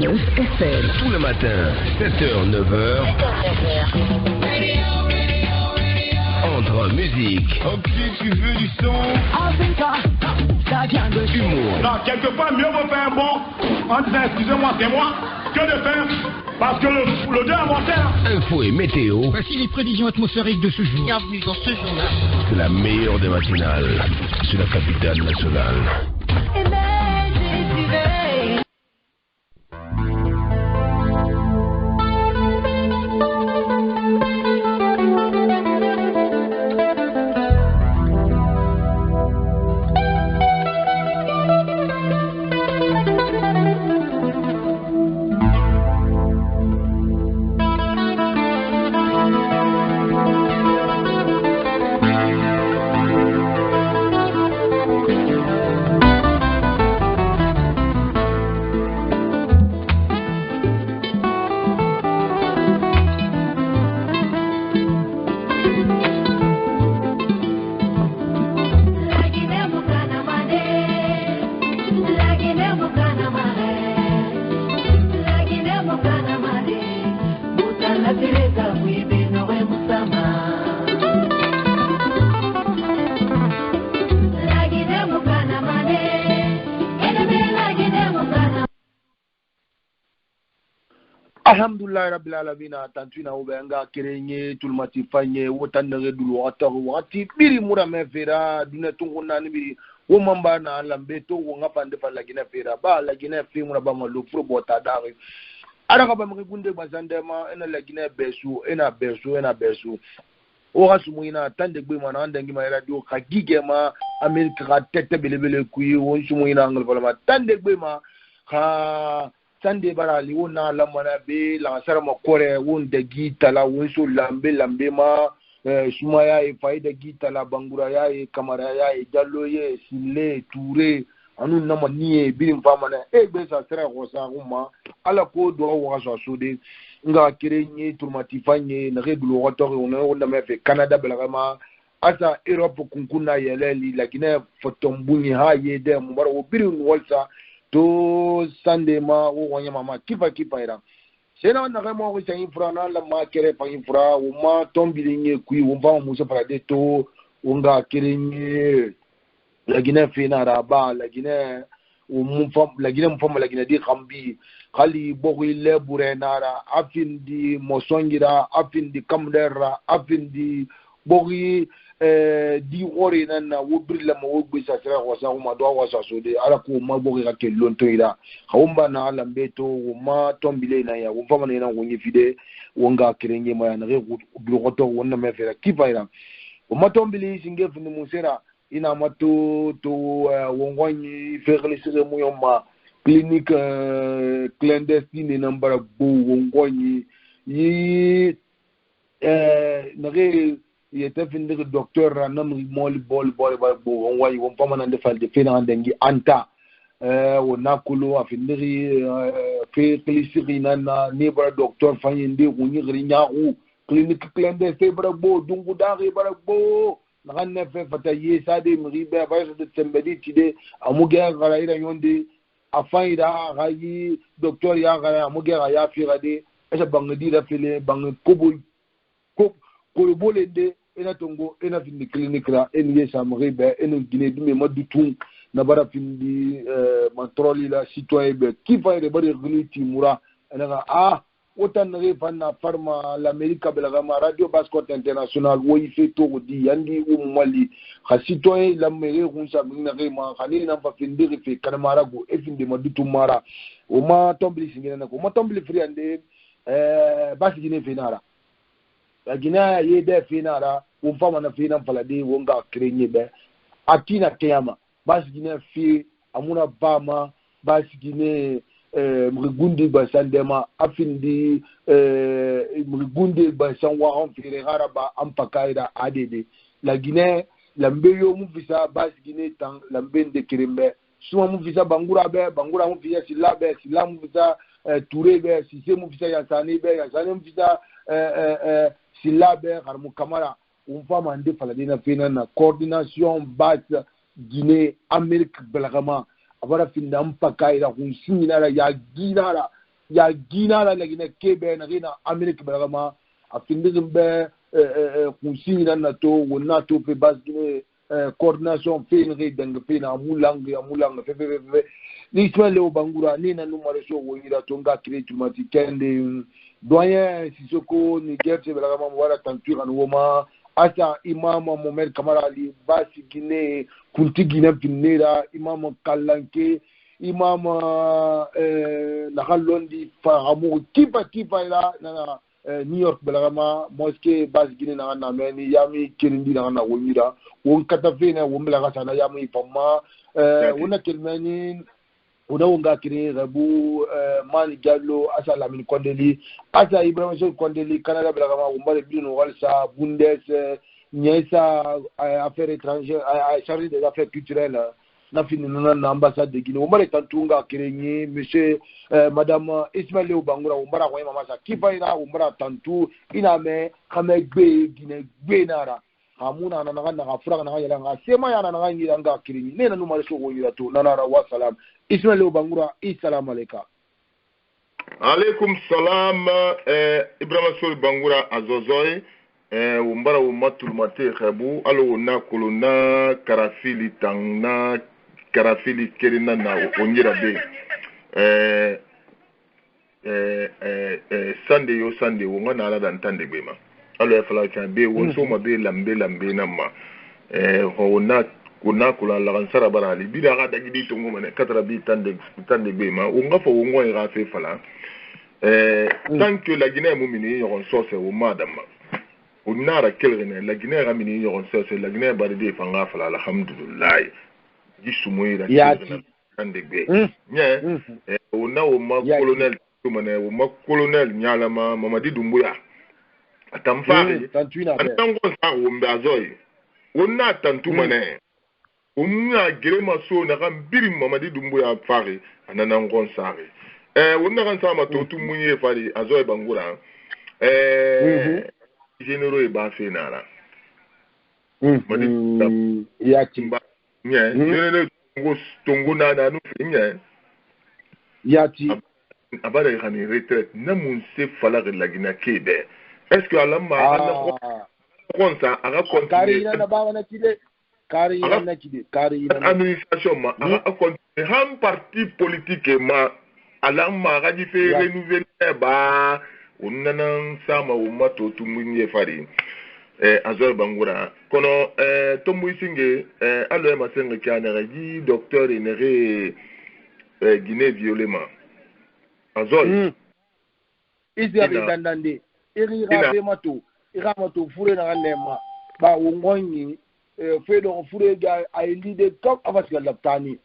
89 FM. Tout le matin, 7h, 9h. Entre musique. Ok, tu veux du son. Africa, ça vient de humour. Non, quelque part, mieux vaut faire bon en disant excusez-moi, c'est moi, que de faire parce que le dé a monté. Info et météo. Voici les prévisions atmosphériques de ce jour. Bienvenue dans ce journal. C'est la meilleure des matinales. C'est la capitale nationale. Alhamdulillah rabbil alamin tantuna ubenga kerenye tulmati fanye wotandere dulu ataru wati biri mura mefera dune tunguna ni wo mamba na lambeto wo ngapande fa lagina fera ba lagina fi mura ba malu pro bota dare ara ka ba mkunde bazandema ena lagina besu ena besu o hasumu ina tande gbe mana andangi ma radio ka gigema amerika ka tete belebele kuyi wo sumu ina ngal bala tande gbe ma ha sande barali wona lamana be la sara makore won de gitala won so lambe ma sumaya e faida gitala bangura ya e kamara ya e jallo ye sile touré anu nama nié birim famana e be sa sara ko sa kuma ala ko do wa so de nga kirenye turmati fanye na reglo watori on me fe Canada belama asa Europe kunkuna yeleli lakini fotombuni haye de mbaro birim walsa to sande ma wo wanya mama kifa ira sena na ga mo ko infra na la ma kere pa infra wo ma tombilinye kui wo ba musa parade to unga kirenye la gina fina raba la gina wo mumfam la gina di khambi khali bogi le burenara afindi mosongira afindi kamdera afindi bogi di wori nana wo brilla mo wo gbesa sera wasa ma do wasa so de ala ko ma bogi ka kelon to ida khawumba na ala mbeto wo ma tombile na ya wo fama na wo nyifide wo nga kirenge ma na re blu goto wonna me fera kifaira wo ma tombile singe funu musera ina mato to wo ngoni fekle sire mu yoma clinique clandestine nambara bo wo ngoni yi na re yete finde ke docteur ranam mol bol bo on wayi won pamana de falde fina ndengi anta wona kulu afindiri fe klisiri nana nebra docteur fanyinde kunyi grinya u clinique clandestin barabo dungu dare barabo nanne fe fata yesade mribe ba de tembedi tide amuge garaira yonde afaida gayi docteur ya gara amuge ya firade esa bangdi da fele bang kobo ko bolende ena tongo ena findi clinique la eni yesa mribe ena gine dume madutung na bara findi mantroli la citoyen be ki fayre bari gluti mura ena otan na fanna farma l'Amérique belga radio bascot international wo ife to di yandi mali ha citoyen la mere kunsa minna ma khani na fa findi fe kanamara go e findi madutu mara o ma tombli singena na ko ma tombli friande basi gine fenara la gina ye de finara wo fama na fina falade wo nga krenye be atina kiyama basi gina fi amuna bama basi gine mrigundi basandema afindi mrigundi basanwa on fire haraba ampakaira adede la gine lambeyo mu visa basi gine tan lambende kirembe suma mu visa bangura mu visa silabe silamu visa touré be sise mu visa yasani mu visa silabe harmu kamara umfama ande faladina fina na coordination base Guinée Amérique belgama abara finda mpaka ira kunsinara ya ginara ya gina la Guinée kebe na rina Amérique balama afindizum be kunsi na to wona to pe bas Guinée coordination fenri dang fena mulang fe ni Ismaël Léo Bangura ni na numero so wonira to nga créer mati kende doyen Sissoko ni gerse balama wala tantura no woma asa imam Mohamed Kamara Ali basi Guinée kunti Guinée binera imam Kalanke imam Nakalondi Faramu kipa ila na New York balama mosquée basi Guinée na meni yami kirindi na wonira won katafena wombla sana yami pama wona kelmani wona wonga kire rabu Mani Diallo asa Lamine Kondeli asa Ibrahima Sow Kondeli Canada balama wombale bino walsa Bundes nyesa affaires étrangères chargé des affaires culturelles na fini na ambassade de Guinée wombale tantunga kirenye monsieur madame Ismaël Léo Bangura wombara kwa mama sa kipa ina wombara tantu ina me kamegbe Guinée gbenara hamuna na ngana ngafura na yala ngasema yana na ngira nga kirinyi nena numare so wonyira to nanara wa salam Ismaël Léo Bangura assalamu alaykum alaikum salam Ibrahima Sow Bangura azozoy wombara womatul mate khabu alo wona kolona karafili tangna karafili kerina na onyira be Sunday wonga na ala dan tande bema alo ya fala kan be won so ma be lambe na ma wona kuna kula la kan sara bara ali bida ga dagidi to ngoma ne katara bi tande be ma wonga fo wongo ga fe fala tant que la Guinée mumini yon so se wo madama unara kelgene la Guinée ga mini yon so se la Guinée ba de fanga fala alhamdulillah jisumoira tande be nya wona wo ma colonel tumane wo ma colonel nyalama Mamadi Doumbouya atamfari atangon sa wombe azoy wonna tantumane wonna gerema so na gambiri Mamadi Doumbouya fari anana ngon sare wonna kan sama to tumunye fari azoy Bangura généraux e ba fenara madi ya timba nye ne tongo na no finya ya ti abada yani retraite na mun se fala la Guinée kebe. Est-ce que Alama comme ça a continué Karina na ba na kide Karina na kide Karina administration ma a continué un parti politique ma Alama a dit fait renouveler ba onana sama umato tumunye fari Azor Bangura kono tombu isinge alo ma senga kana ji docteur Enere Guinée violemment Azor isi abi dandande iri rabe mato iramato fure na lema ba wongonyi fedo fure ga ay lide top abaska laptani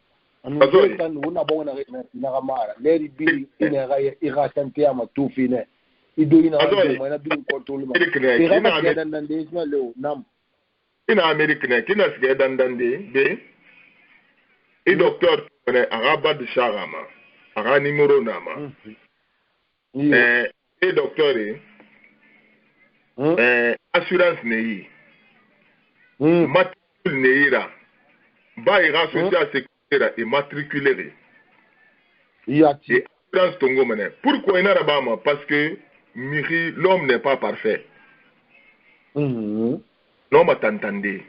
anu tan wona bona na gamara leri bi ina ga ira tante ama to fine ido ina ma na bi control ma ira dandande Ismaël Léo nam ina Amerique ne kina siga dandande be e docteur ne araba de charama ara numéro nama e docteur assurance neyi matricule neyira ba ira social sécurité et matriculé yati assurance tongo mene pourquoi ina rabama parce que miri l'homme n'est pas parfait l'homme atantande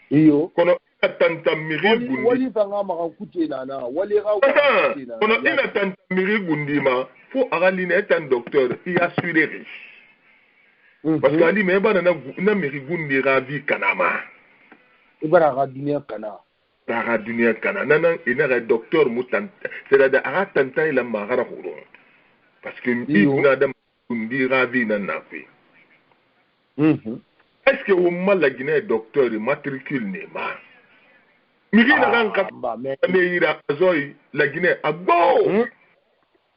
iyo kono tanta miri gundi wali fanga maka kutena na wali ga kutena kono ina tanta miri gundi ma faut araline etan docteur y assurer parce que ali me bana na miri gundi ravi kanama ibara ga dunia kana nana ina docteur mutan c'est-à-dire ara tanta ila magara horo parce que ina da gundi ravi nana pe est-ce que au mal la Guinée docteur matricule ne ma miri na kan ka ne ira azoy la Guinée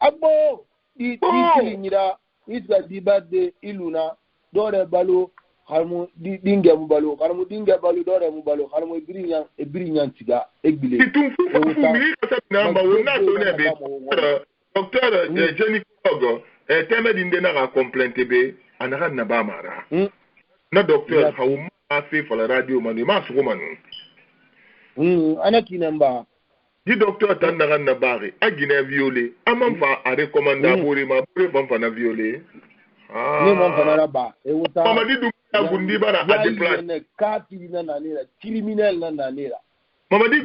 agbo di nyira isa dibade iluna dore balo harmu dinge mu balo harmu dinge balo dore mu balo harmu ibirinya tiga egbile itum fu miri ka sabina ma wona to ne be docteur Jenny Kogo teme dinde na ka complainte be anaka na ba mara na docteur hauma fait for la radio manu ma su manu anaki namba di docteur tan na na bare agina violé amam fa a recommanda bore ma bore bam fa na violé ni mon fa na ba e wota mama di du ya gundi bara a déplacer ne kati na na ne criminel na ne la mama di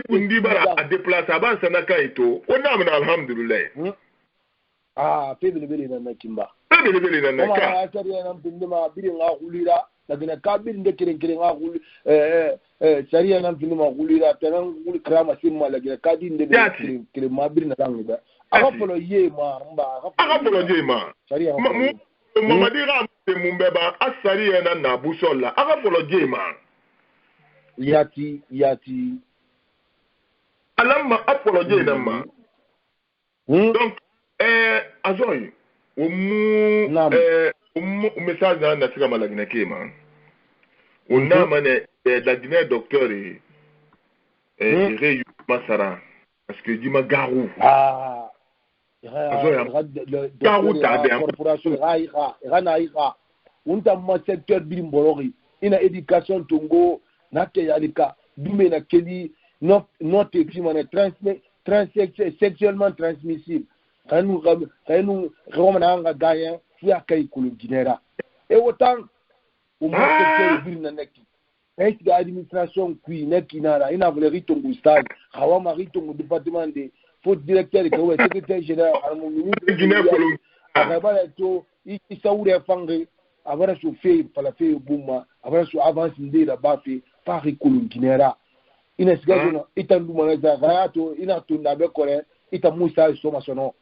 gundi bara a déplacer ba sana kai to wannan mun alhamdulillah febele na kimba febele na ka ka tari na bindi ma biri nga hulira daga ka biri de kirin nga hul sariya na bindi ma hulira tanan hul krama simma la ka din de kirin ma biri na dangi ba aka polo ye ma mba aka polo ye ma sariya mama di ra mumbe ba asariya na busola aka polo ye ma yati alamma apolo ye na ma donc azoy message na tika malagina kema una mane la dîner docteur et masara parce que dima garou garou tabe corporation raiha unta ma secteur bimborogi ina éducation tongo na ke yalika dume na kedi not effectivement sexuellement transmissible kanu romana nga gayen fuya kai kulu ginera e wotan o mo secteur birna neki est de administration qui neki nara ina vole ritongo stade hawa ma ritongo département de faute directeur ko we secrétaire général armo ministre ginera kulu akaba to isaure fange abara su fe pala fe buma abara su avance ndira bafe pari kulu ginera ina sigazo ita nduma na za gato ina tunda be kore ita musa so masono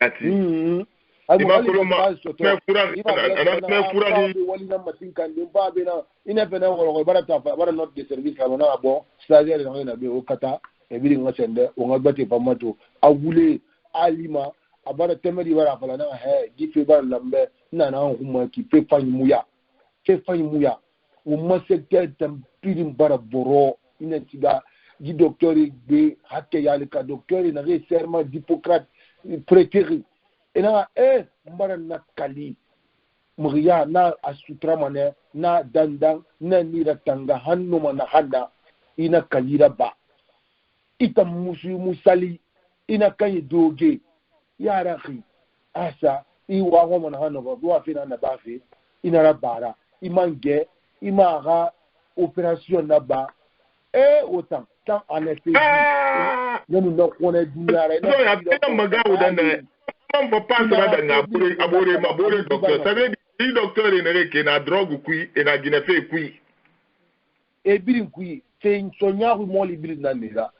ati ima koloma me fura wali na matin kan din ba be na ina fe na woro bara ta bara not de service ka na bon c'est-à-dire na be o kata e bi nga sende o nga bate pamato awule alima abara temeri bara fala na di fe bara lambe na huma ki pe fanyi muya o ma secteur tampirim bara boro ina tiga di docteur be hakke yalika docteur na serment d'Hippocrate prétéré ina mbara na kali muriya na asutra mane na dandan na nira tanga hannu mana hada ina kalira ba ita musali ina kai doge yara khi asa iwa wa mana hannu ba wa fina na bafe ina rabara imange imaga opération na ba autant tant en effet nous nous connaît dunyara ina magawu dan on va pas ça na abore docteur ça veut dire docteur ne na drogue kui et na ginefe kui e birin kui c'est sonyaru mo libiri na nira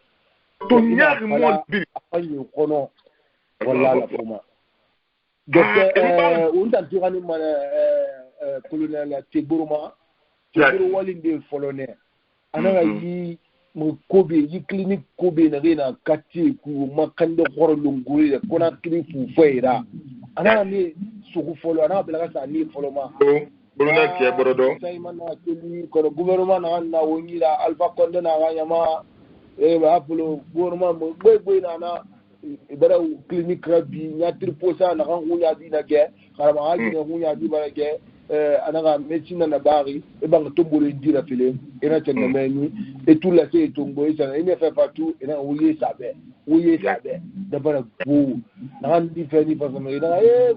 sonyaru mo libiri ayo kono wala la fuma docteur on tantu ngani mana colonel Tegboroma wali de folone ana yi mu kobe yi clinique kobe na rena kati ku makande horo lunguri da kona klifu faira ana ne su folo ana bela sa ni folo ma na ke borodo sai mana kili ko gouvernement na wongira alpha konde na nyama ba apolo gouvernement mo gbe na bara clinique rabi nyatri posa na kan hunya di na ke karama haji na hunya di bara ke anaka médecine na bari e banga tombolo ndira fele ina tena meni et tout la c'est tombo isa ina fait partout ina wuye sabe da bara go na ndi feni pa sama ina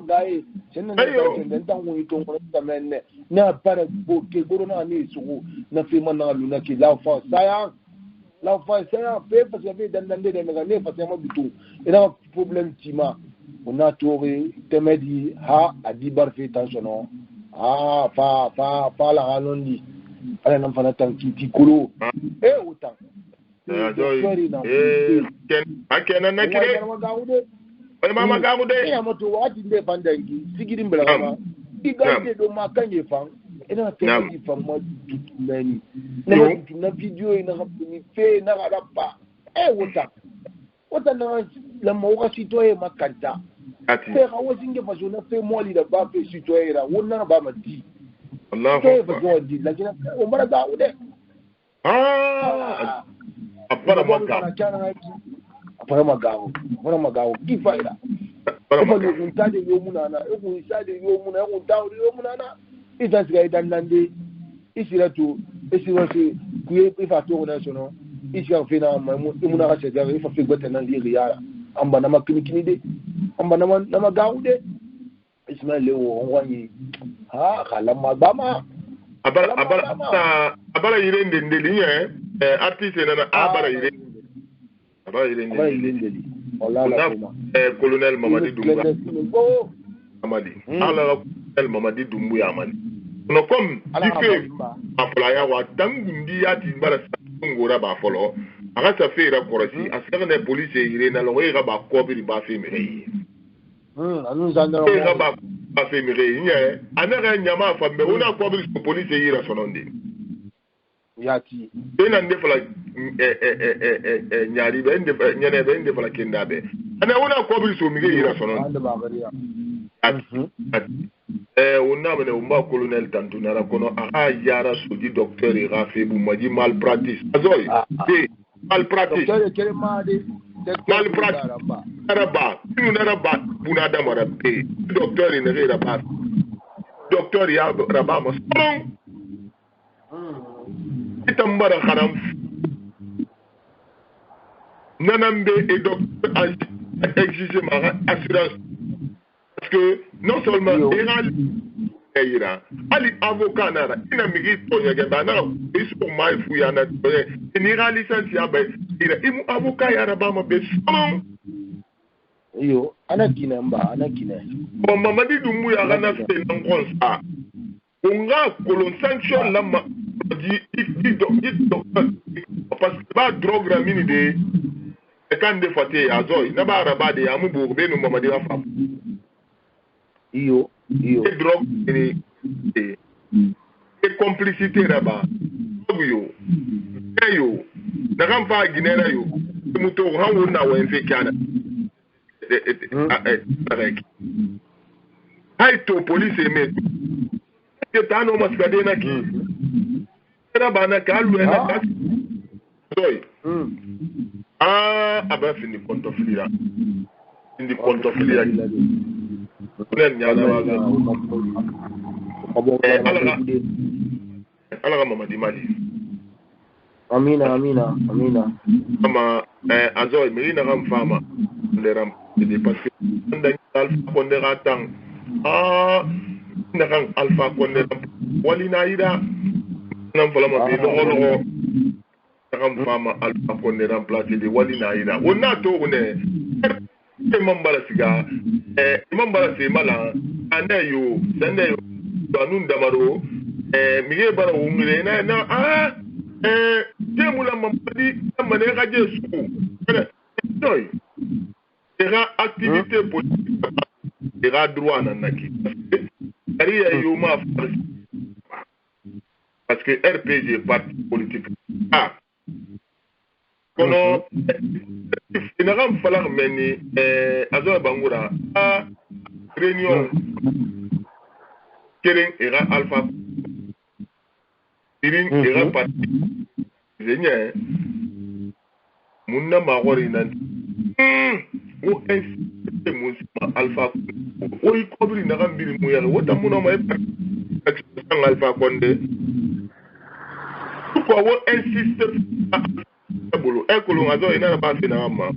ngai tena na tena wuye tombo da menne na bara go ke goro na ni sugu na fi man na luna ki la fa saya fait parce que dans des négociations parce que moi bitou ina problème tima on a trouvé temedi ha adibar fait tension fa la halondi ala nan fana tankiti kulu utan akena na kire wani mama gamude ya moto wati nde pandangi sigirin bela igande do makanye fan ina tedi fan ma tutumeni na video ina hapuni fe na rapa utan na la mawaka sitoye makanta sai hawa singe faso na sai moli da ba fe shi to yira wannan ba ma di Allah ko ba go di lakina o mara ga ude apara magawo ki faida ko ne ntade yomuna na ko isade yomuna ko dawri yomuna na ita siga idan nande isiratu kuye ifa to na sono iska fina muna ka shega ifa fi gwata nan liri yara amba na makini de amba na gaude Ismail lewo wani ha kala magama abara yirende ndelinya artiste na abara yirende ndeli wala colonel Mamadi Doumbouya Amadi ala colonel Mamadi Doumbouya Amadi no comme dife aflaya wa tangundi ya timbara ngora ba folo aga sa fera korosi asaka na police yire na lo ga ba ko bi ba fe mere anu zanga ga ba fe mere nya anaka nyama fa be una ko bi police yire sononde yati bena ndefala nyari be nyane be ndefala kindabe ana una ko bi so mi yire sononde on a un colonel Tantunara kono a yara soji docteur Rafi Boumaji malpratique azoi malpratique malpratique araba naraba bunada marabe docteur ne raba docteur ya raba mo itambara kharam nanambe et docteur exige ma assurance parce que non seulement Ira ali avocat nara ina migi tonya gaba na isu mai fu ya na ni ga license ya ba ira imu avocat ya raba ma be so iyo anakina Mamadi Doumbouya ga na fe nan konsa unga kolon sanction la ma di parce que ba drogue ramini de kan de faté azoi na ba raba de amu bo be no Mamadi ga fa iyo drogue et complicité là-bas yo na kan fa ginera yo muto hawo na wa enfe kana hay to police me te tano masgade na ki era bana kalu na ka soy aba fini kontofilia kunen nyala waga alaga Mamadi Mali amina ama azoy mi na ram fama leram de parce que ndan alfa pondera tang na kan alfa pondera walina ida nam fala ma be lo ram fama alfa pondera place de walina ida wona to ne mambala siga mambala se mala anayo sandayo anun damaro mige bara wungire na temula Mamadi amane ga jesu noy era activité politique era droit na naki ari yo ma parce que RPG parti politique kono inaram falar meni azo bangura réunion keren era alpha irin era parti zenya munna magori nan o est mun alpha o yi kobri na gambiri mu yara wata muna mai action alpha konde ko wo insiste bolo ekolo azo ina ba fina ma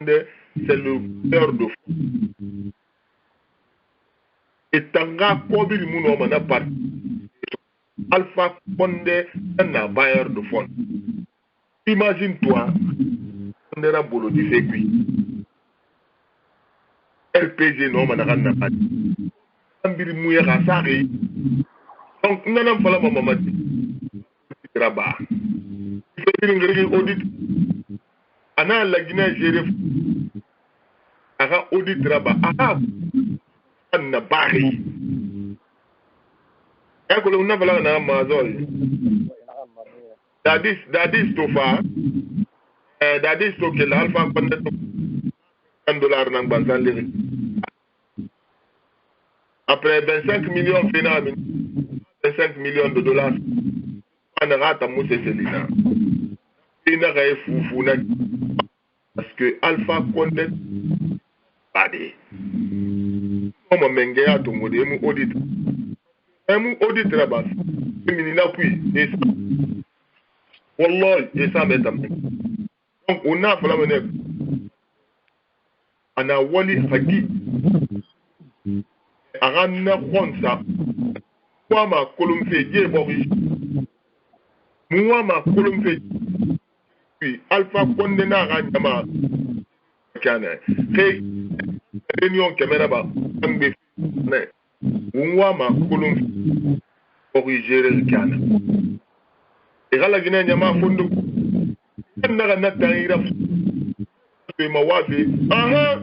c'est le père de et tanga kobiri mu no mana parti Alpha Condé un bailleur de fonds. Imagine-toi, on est bolo du sécuit. RPG non, on a rien à dire. Ambiri mouya rasari. Donc, nous n'avons pas la maman dit. Rabat. Il faut dire une audit. Ana la Guinée gérée. Ara audit rabat. Ara. On n'a pas ri. Ekolo unafala na mazoi. Dadis tofa. Dadis toke la alpha Condé $1 nang bansan liri. Après 25 millions final, 25 millions de dollars. On a raté mousse selina. Il n'a rien fou na. Parce que Alpha Condé badi. Comment mengea to modemu audit. Emu audit rabas. Minina puis. wallahi et ça me tam donc on a fala mene ana wali haki aganna khonsa kwa ma kolum fe je bobi muwa ma kolum fe puis alpha condena ga nyama kana ke réunion caméra ba ambe ne muwa ma kolum corriger le kana et gala gina nyama fondu na na taira fe mawafi aha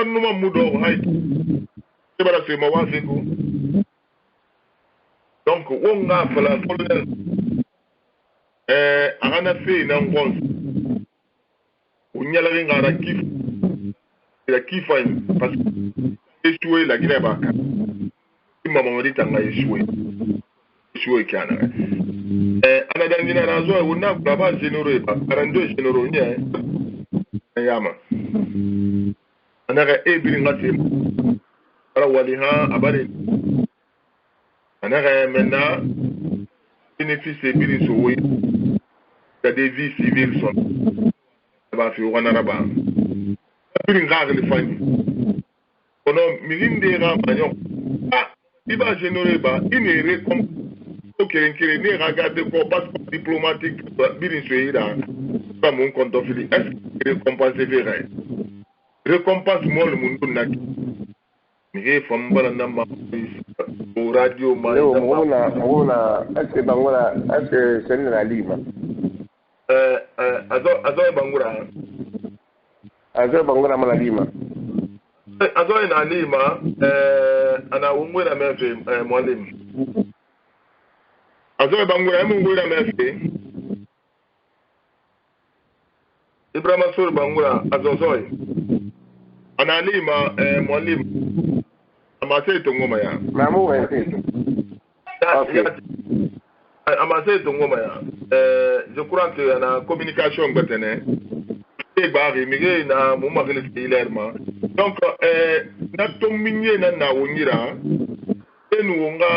numa mudo hay bara fe mawafi ko donc wonga fala colonel agana fe na ngon unyala ngara kif la kifa parce que échoué la Guinée ba maman me dit tanga échoué kana ana dangina razo wona baba généraux ba 42 généraux nya yama ana ga ebiri ngati ara waliha abare ana ga mena bénéfice ebiri so oui des vies civiles sont ba fi wana raba ebiri ngare le fani ono mirinde ga manyo iba généraux ba inere comme Kere ne regarde quoi passeport diplomatique birin soira pas mon compte fili est-ce que récompense verrait récompense moi le monde n'a mais femme bala namba au radio ma ona est-ce que bangura est-ce que c'est na lima azo bangura mala lima azo ina lima ana umwera mefe mwalimu azoe bangura emu ngura mefe Ibrahima Sur bangura azozoe analima mwalimu amase tongoma ya mamu wewe amase tongoma ya je crois que na communication betene e bari mige na mu magale ilerma donc na tominye na wonyira enu nga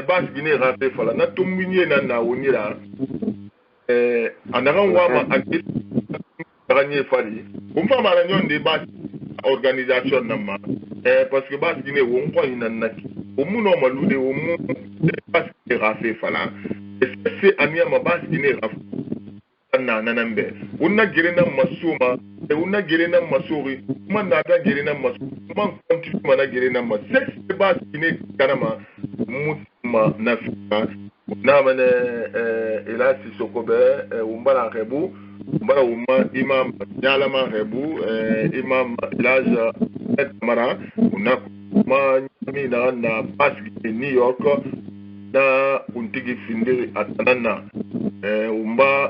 bas Guinée raté fala na tumbinye na wonira anaran wa ma akil gagné fali umfa mara nyonde bas organisation nama parce que bas Guinée won ko na umuno malude umu bas raté fala c'est ania ma bas Guinée rafa na nambe unna girena masuma unna girena masuri man na da girena masu man konti mana girena masu c'est bas Guinée kanama mutma nafika na mane ila sisokobe umbala rebu umbala umma imam nyalama rebu imam ilaja mara una ma mi na paski New York na untigi finde atanana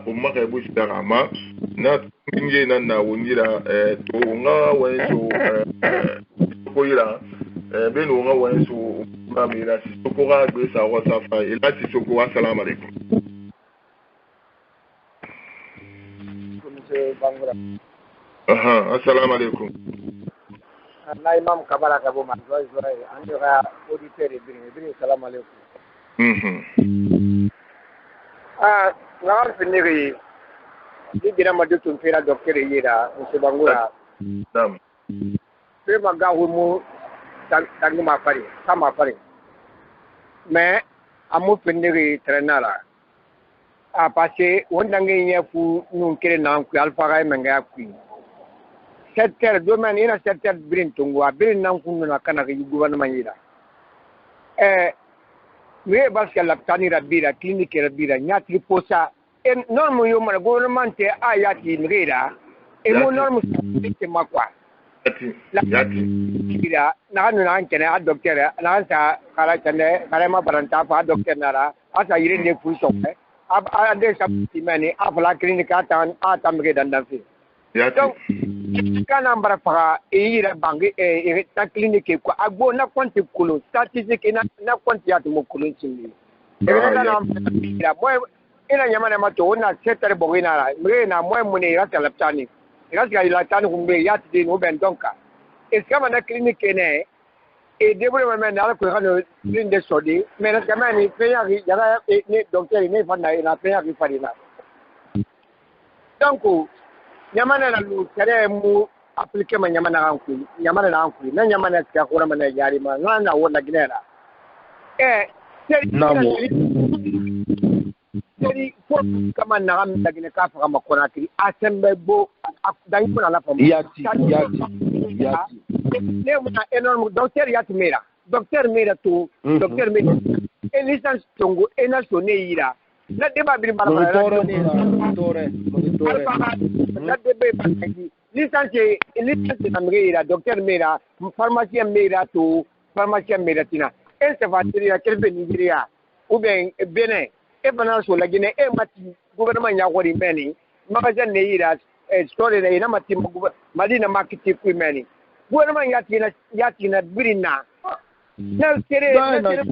umma rebu sitarama na nge na wonira to nga wenso koira beno nga wenso mamira sisoko ga gbe sa wasafa ila sisoko assalamu alaikum assalamu alaikum na imam kabara kabo ma zoi andira auditeur ibri assalamu alaikum ngar finiri dibira madutu mpira docteur yira Bangura nam pe magahu mu tangi ma fari sama fari mais amu finiri trenala a passé wondangi nyefu nun kire nan ku alfa ga menga ku secteur domaine ina secteur brin tungwa brin nan kunu na kana ga gouvernement yira we baske la tani rabira clinique rabira nyatri posa en norme yo ma gouvernement te ayati ngira e mo norme te makwa yati bira na nu na nkene a docteur na sa kala tane kala ma baranta fa docteur nara asa yire ne fuso a de sa timani a la clinique atan atamge dandafi donc kana mbara fa yira bangi ta clinique ko agbo na konti kulo statistique na konti ya tumo kulo chindi na mbira boy ina nyama na mato na secteur bogina la mre na moy muni rata laptani rata ila tani kumbe yati din uben donka est kama na clinique ne et débrouiller même dans le courant l'une des soldats mais là quand même il fait il y a ne docteur il ne fait na il a fait il fait là donc nyamana la lu kare mu appliquer ma nyamana anku nyamana na anku na nyamana ta ko na yari ma na wala ginera seri ko kama na am dagine ka fa ma konatri asembe bo dan ko la fam yati ne mo énorme docteur yati mera docteur mera to docteur mera e licence tongo e na sonneira na deba bi bara tore na debe ba licence na mera docteur mera pharmacien mera to pharmacien mera tina e se va tirer kelbe Nigeria ou bien Benin e bana so la Guinée e mati gouvernement ya wori meni magasin ne ira story ne ina mati madina market ku meni gouvernement ya tina birina na tere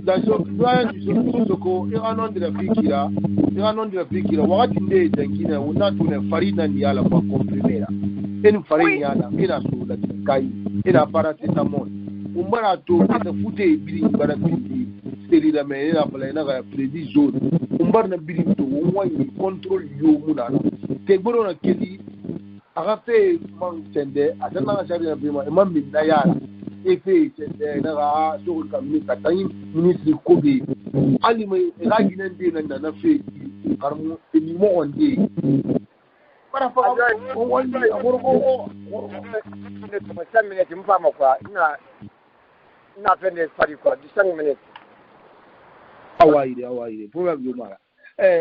dans ce ko e anon de la fikira wakati nde jangina unatu ne farina ni ala kwa comprimera en farina ala ina so la kai ina paracetamol umbara to ina fute biri bara biri selida me ina pala ina ga predi zone umbar na biri to wani control yo munana te gboro na kedi aga fe man tende adana ga shari na bima imam bin na yara e fe tende na ga so ka mi ka tan ministre kobe ali mai ga ginan de nan na fe karmu ni mo onde para fa wani agoro ne to 5 minutes mfa makwa ina fende fari kwa 5 minutes awaire problem yo mara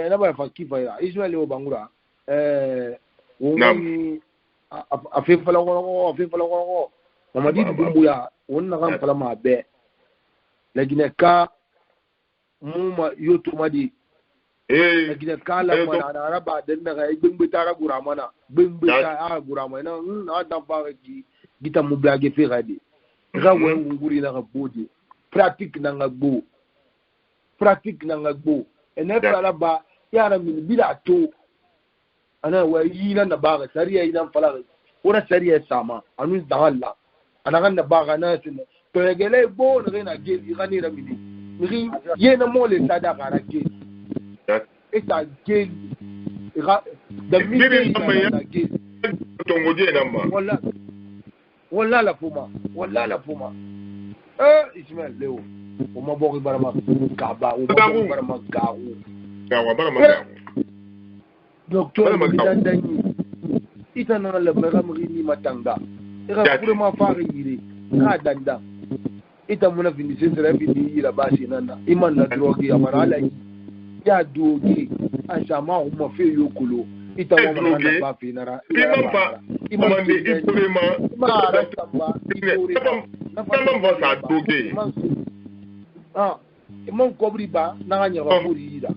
na ba fa kifa ira Ismail o bangura woni afifala ko mamadi dumbu ya wonna kan fala ma be lagine ka muma yoto madi lagine ka la mana na raba den daga gbengbe tara gura mana gbengbe ta gura mana na dan ba gita mu blage fe gadi ga wen nguri na ga bodi pratique na ngagbo ene fala ba yara min bida to ana wa yina na ba sariya ina fala wala sariya sama anu da Allah ana kan da ba na tin to yegele bo na na geli gani ramini ni yena mole sada garake eta geli da mi na geli to ngoje na ma wala la fuma Ismail leo uma bogi barama kaba barama gawo docteur midandani itana la baramri ni matanga ira kurema fari yire ka danda ita muna findi sesera findi yira basi nana iman na drogi ya marala ya dogi ashama uma fe yokolo ita wa mwana ba finara iman de iprema mara tamba ba sa dogi imam kobri ba na ganya ba kuri yira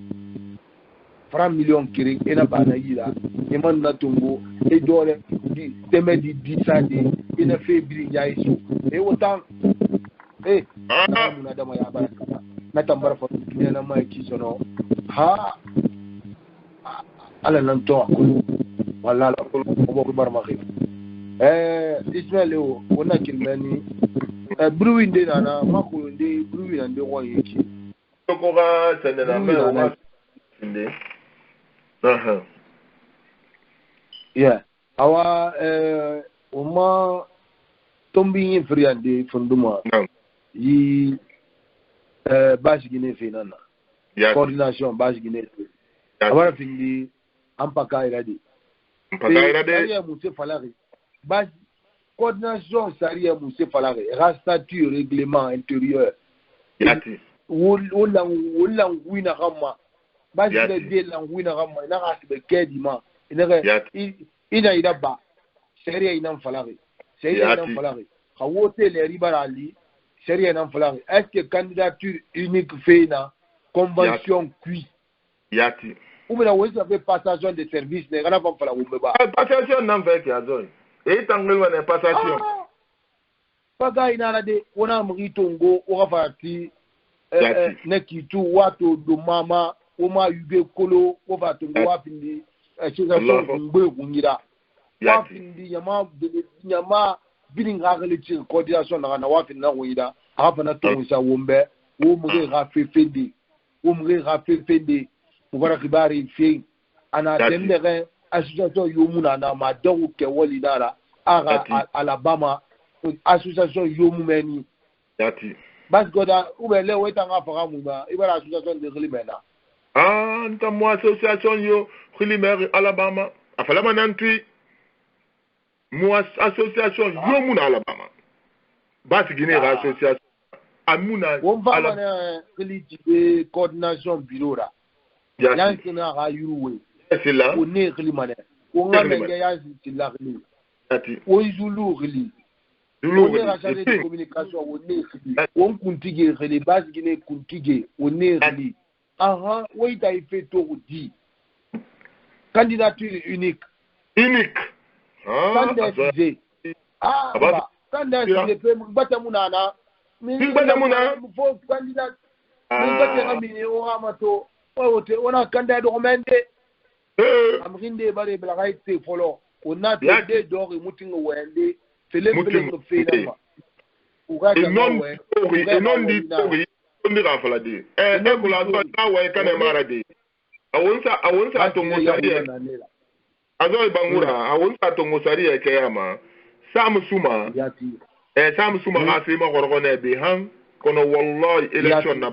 fra million kiri ina ba na yira imam na tungo e dole di teme di disande ina fe biri ya iso e wotan na da ma ya baraka na tambar fa ne na mai ki sono ha ala nan to akulu wala ko ko bar ma khir Ismail o wona kilmani bruit de na makulu de bruit na de won yiki ko ga tende na me o inde yeah awa uma tombi friande funduma yi base Guinée finana coordination base Guinée awara findi ampaka iradi ya muse falari base coordination saria muse falari statut règlement intérieur yati wala wina kama base de la wina kama na gasbe kedima ina idaba saria ina falari kawote le ribarali saria ina falari est-ce que candidature unique fait convention qui yati ou bien vous avez passation de service ne kana pas fala umeba passation nan fait ya zone et tangwe na passation paga ina la de wona mritongo o rafati ne kitu watu do mama o ma yuge kolo o fatungo wafindi chiza so ngbe kungira wafindi nyama bini ngakele ti coordination na wafi na wida afana to sa wombe wo mure ga fefende wo mure ga fefende mubara kibari fi ana tendere association yomuna na ma dawu ke wali dara aga Alabama association yomumeni yati bas goda ubele weta nga faka muma ibara association de Rimena nta mo association yo Rimena Alabama afalama nantui mo association yomuna Alabama bas Guinée association amuna Alabama religi coordination bureau ra yankina ga yuwe c'est là on est Rimena on a menga ya sila ri yati o izulu ri on est racheté de communication on est on kuntige les bases Guinée kuntige on est ri aha oui ta fait tout dit candidature unique candidature candidature pe mbata munana mbata munana faut candidat mbata ngamini o amato wote ona candidat domende amrinde bare blaite folo ona de dor mutingo wende felembe fena uga non dit on dira fala de kula na wa kana mara de awonsa to ngosari azo bangura awonsa to ngosari ke yama samsuma ga se ma gorgone be han kono wallahi election na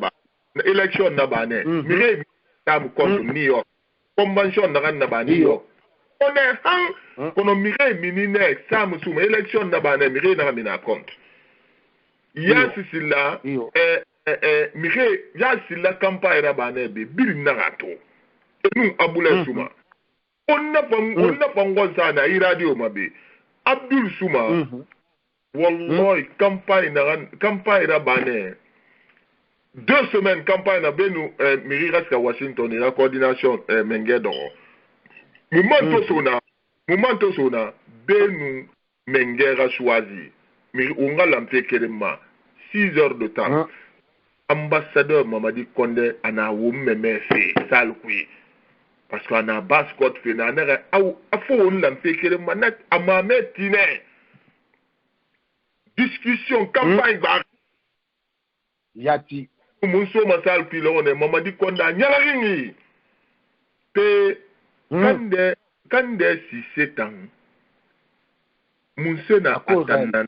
ba ne mire tam kontu New York convention na ba New York on est han kono mire minine samsuma election na ba ne mire na mina compte ya sisila mire ya sila campagne na ba ne be bir na gato nous abula suma on n'a pas ngoza na radio mabe Abdul Souma wallahi campagne na bane 2 semaines campagne na benu miri raska Washington la coordination mengedo momento sona benu mengera choisi miri unga lampe kerema 6 heures de temps ambassadeur Mamadi Konde ana wumme fait salkui parce qu'on a bas code fénanere au afo on lampe kerema net amame tine discussion campagne ba yati munso masal pilone Mamadi Konde nyalaringi pe kande si 7 ans munso na atana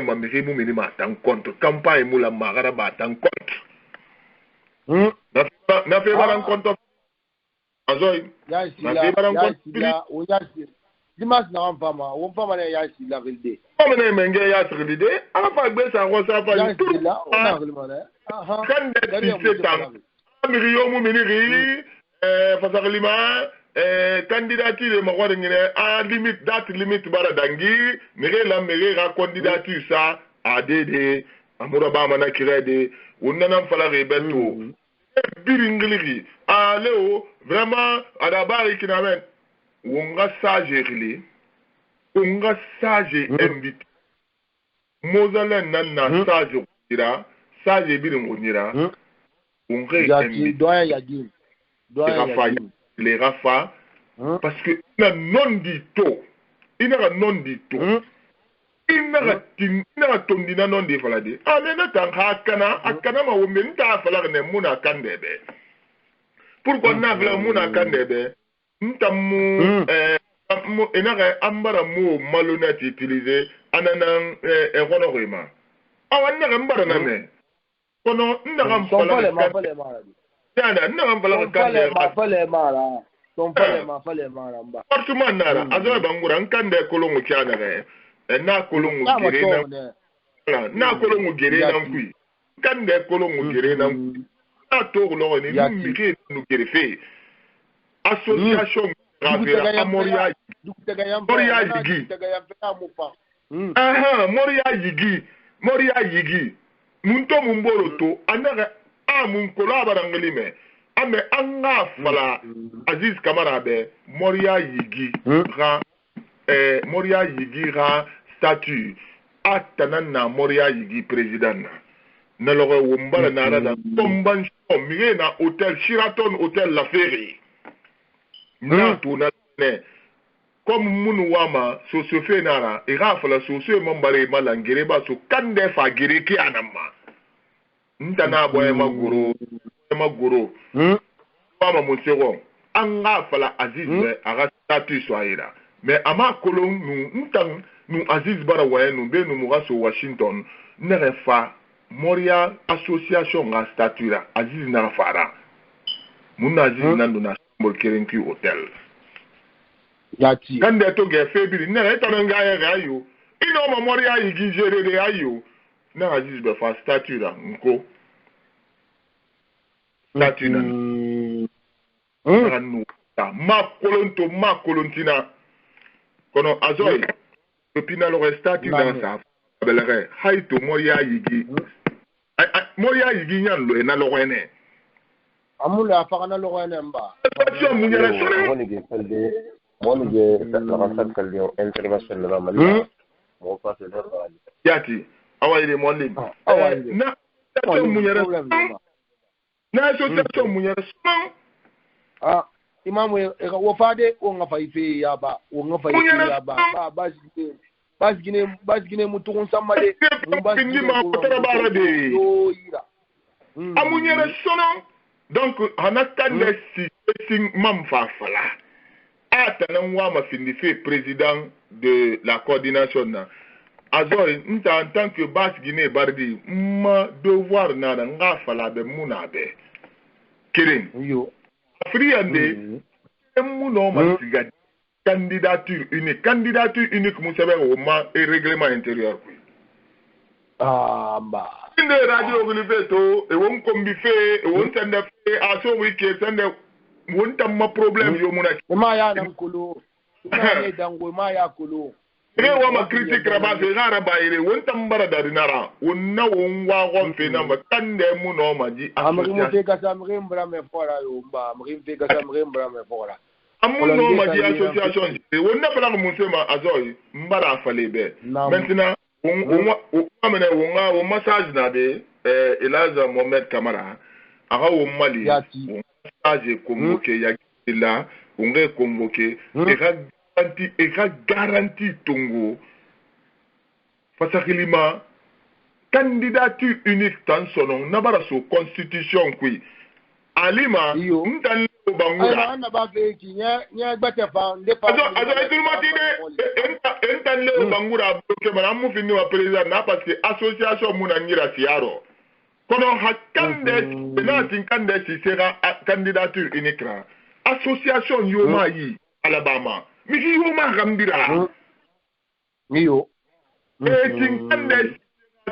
ma miri mu minima tan compte campagne mu la magara ba tan compte na fe baran compte azoy dimas na mfama wo mfama na ya sila vilde mama na menge ya srilide ala fa gbe sa ko sa fa tout ona glimana aha kan de setan amiri yo mu miniri fa saklima candidature ma wara ngine a limite date limite bara dangi mere ra candidature sa adede amura ba mana kirede wonnana fala rebeto biringili aleo vraiment adabari kinamen wonga sage rili wonga sage invité mozalen nan na sage dira sage biringonyira wonga invité doya yagi les Rafa parce que il a non dit tout il n'a tondina non dit falade amena tan akana ma women ta falare ne muna kandebe pourquoi na vla muna kandebe ntamu enara ambara mo malhonnête utilisé anana honorema awanna gambara na me kono ndagam falare Tiana, non va fale mara. Son fale mara mba. Forcément nara, azo bangura nkande kolongo tiana re. Na kolongo gere na. Na kolongo gere na nkui. Kande kolongo gere na nkui. Na to lo ni mike nu gere fe. Association Ravera Moria. Moria Yigi. Aha, Moria Yigi. Munto mumboro to anara mun kolabara ngelime ame anga fala Aziz Kamara be Moria Yigi ra statut atanana Moria Yigi président na lo wombala na rada convention mire na hôtel Sheraton hôtel La Ferry na to na ne comme munu wama so se fait nara et rafala so se mambare malangere ba so kande fa gere ki anama ntana boye magoro wama musego anga fala Aziz aga statut soira mais ama kolon nu ntang nu Aziz bara waye nu be nu mugaso Washington nere fa Moria association nga statut Aziz na fara mun Aziz nandu na mbol kerenki hotel yati kande to ge febiri nere to nga ya gayo ino ma Moria yigi gerere ayo na Aziz be fa statut nko statut na ma kolontina kono azoy pina lo statut dans sa belere haito Moria yigi nyan lo na lo ene amula afana lo ene mba station munyara sore woni je la sakal international mali mo passe le yati awayde molli na station munyara na association munyara imamu wo fade o nga faife ya ba o nga faife ya ba basgine mutukun samade amunyere sono donc hanakande si mam fa fala atanan wa ma finife président de la coordination azoy nta en tant que basgine bardi ma devoir na nga fala be munabe kirin yo friande muno ma siga candidature unique musebe o ma et règlement intérieur kui ba inde radio gulifeto e won kombi fe e won sende fe aso wiki sende won tamma problème yo muna ma ya nan kulo ne dango ma ya kulo wa ma critique rabase ngara bayire won tambara darinara won na won wa gon fe na ma kande muno ma ji amri mo fe ka samri mbra me fora yo ba amri fe ka samri mbra me fora amuno ma di association won na fala mo sema azoy mbara falebe maintenant on amene on massage na de Elaza Mohamed Kamara aga o Mali on massage convoqué ya là on est convoqué et garanti tongo fasakilima candidature unique tan sonon nabara so constitution kui alima ntan bangura ana ba fe ki nya gbate fa ndepa azo etulmatide entan le bangura bloqué mana mu fini wa président na parce que association muna ngira siaro kono hakande na tinkande si sera candidature unique association yoma yi Alabama miki yoma gambira miyo tinkande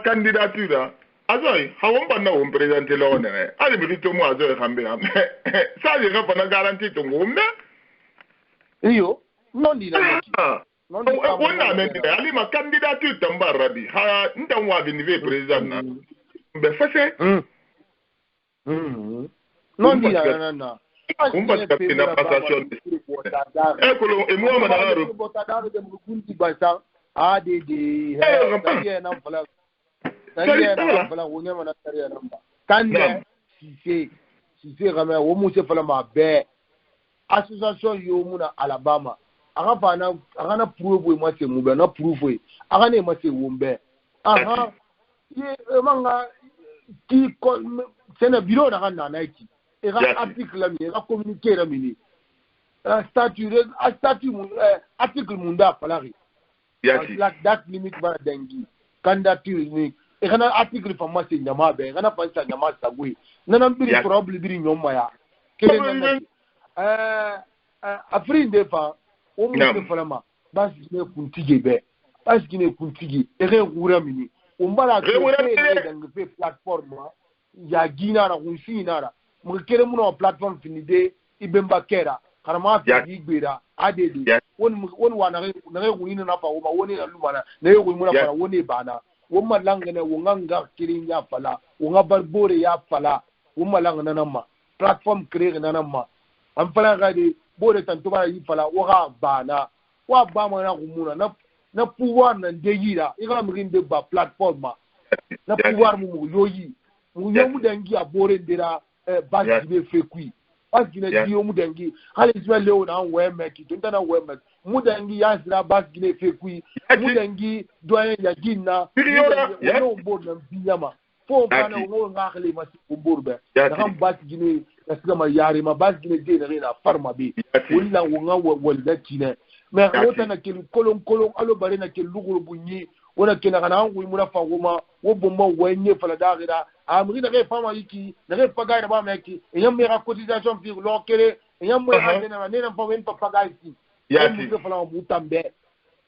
candidature azoy hawon banna won présenté la wona ali bi to mo azoy khambira ça je ga na garantie to ngomna iyo non di na non wona men ali ma candidature tambar rabi ha ndan wa bi niveau président na be fase non di na on va taper la passation ekolo e mo ma na ro botadar de mukunti basa add na fala fala wonya mana tariya namba kande si se game wo mu se fala ma be association yo muna Alabama aga na prove mo se mu be na prove aga ne ma se wo mbe aha ye manga ki ko sene bureau da na naiki e ga article mi e ga communiquer la mini statut article munda falari like that limit ba dangi candidature ni e kana article fa ma se nyama be kana fa sa nyama sagwe nana biri problem biri nyoma ya kele nana afrin de fa o mu se falama bas ne kuntige be bas ne kuntige e re gura mini o mbara ke dangi pe platform ya gina na kunfina ra mu kere mu no platform finide ibemba kera karama fi gbera adede woni wana na kunina na fa o ma woni na lumana na yo mu na fa woni bana wumma langane wunganga kirin ya fala wunga barbore ya fala wumma langana namma platform create na namma am fala gadi bore tantuba yi fala wa bana wa ba ma na kumuna na pouvoir na ndeyira ira mrin de ba platform na pouvoir mu yoyi mu yomu dangi abore ndera ba jibe fekui bas Guinée dio mudengi hali Ismaël Leo na wemeki tuntana wemeki mudengi yazira bas Guinée fekui mudengi doyen ya Guinna no borna biyama fo kana ngo ngakhle ma umburbe ngam bas Guinée asma yari ma bas Guinée de na farma bi wala nga wala Guinée mais wota na kel kolon alo bare na kel lugul bunyi wona kina kana ngui muna fangoma wo bomba wenye fala dagira amri na fama yiki na paga ba meki enyam mera cotisation fi lo kere enyam mera na na pa wen paga yiki yati mo fala mutambe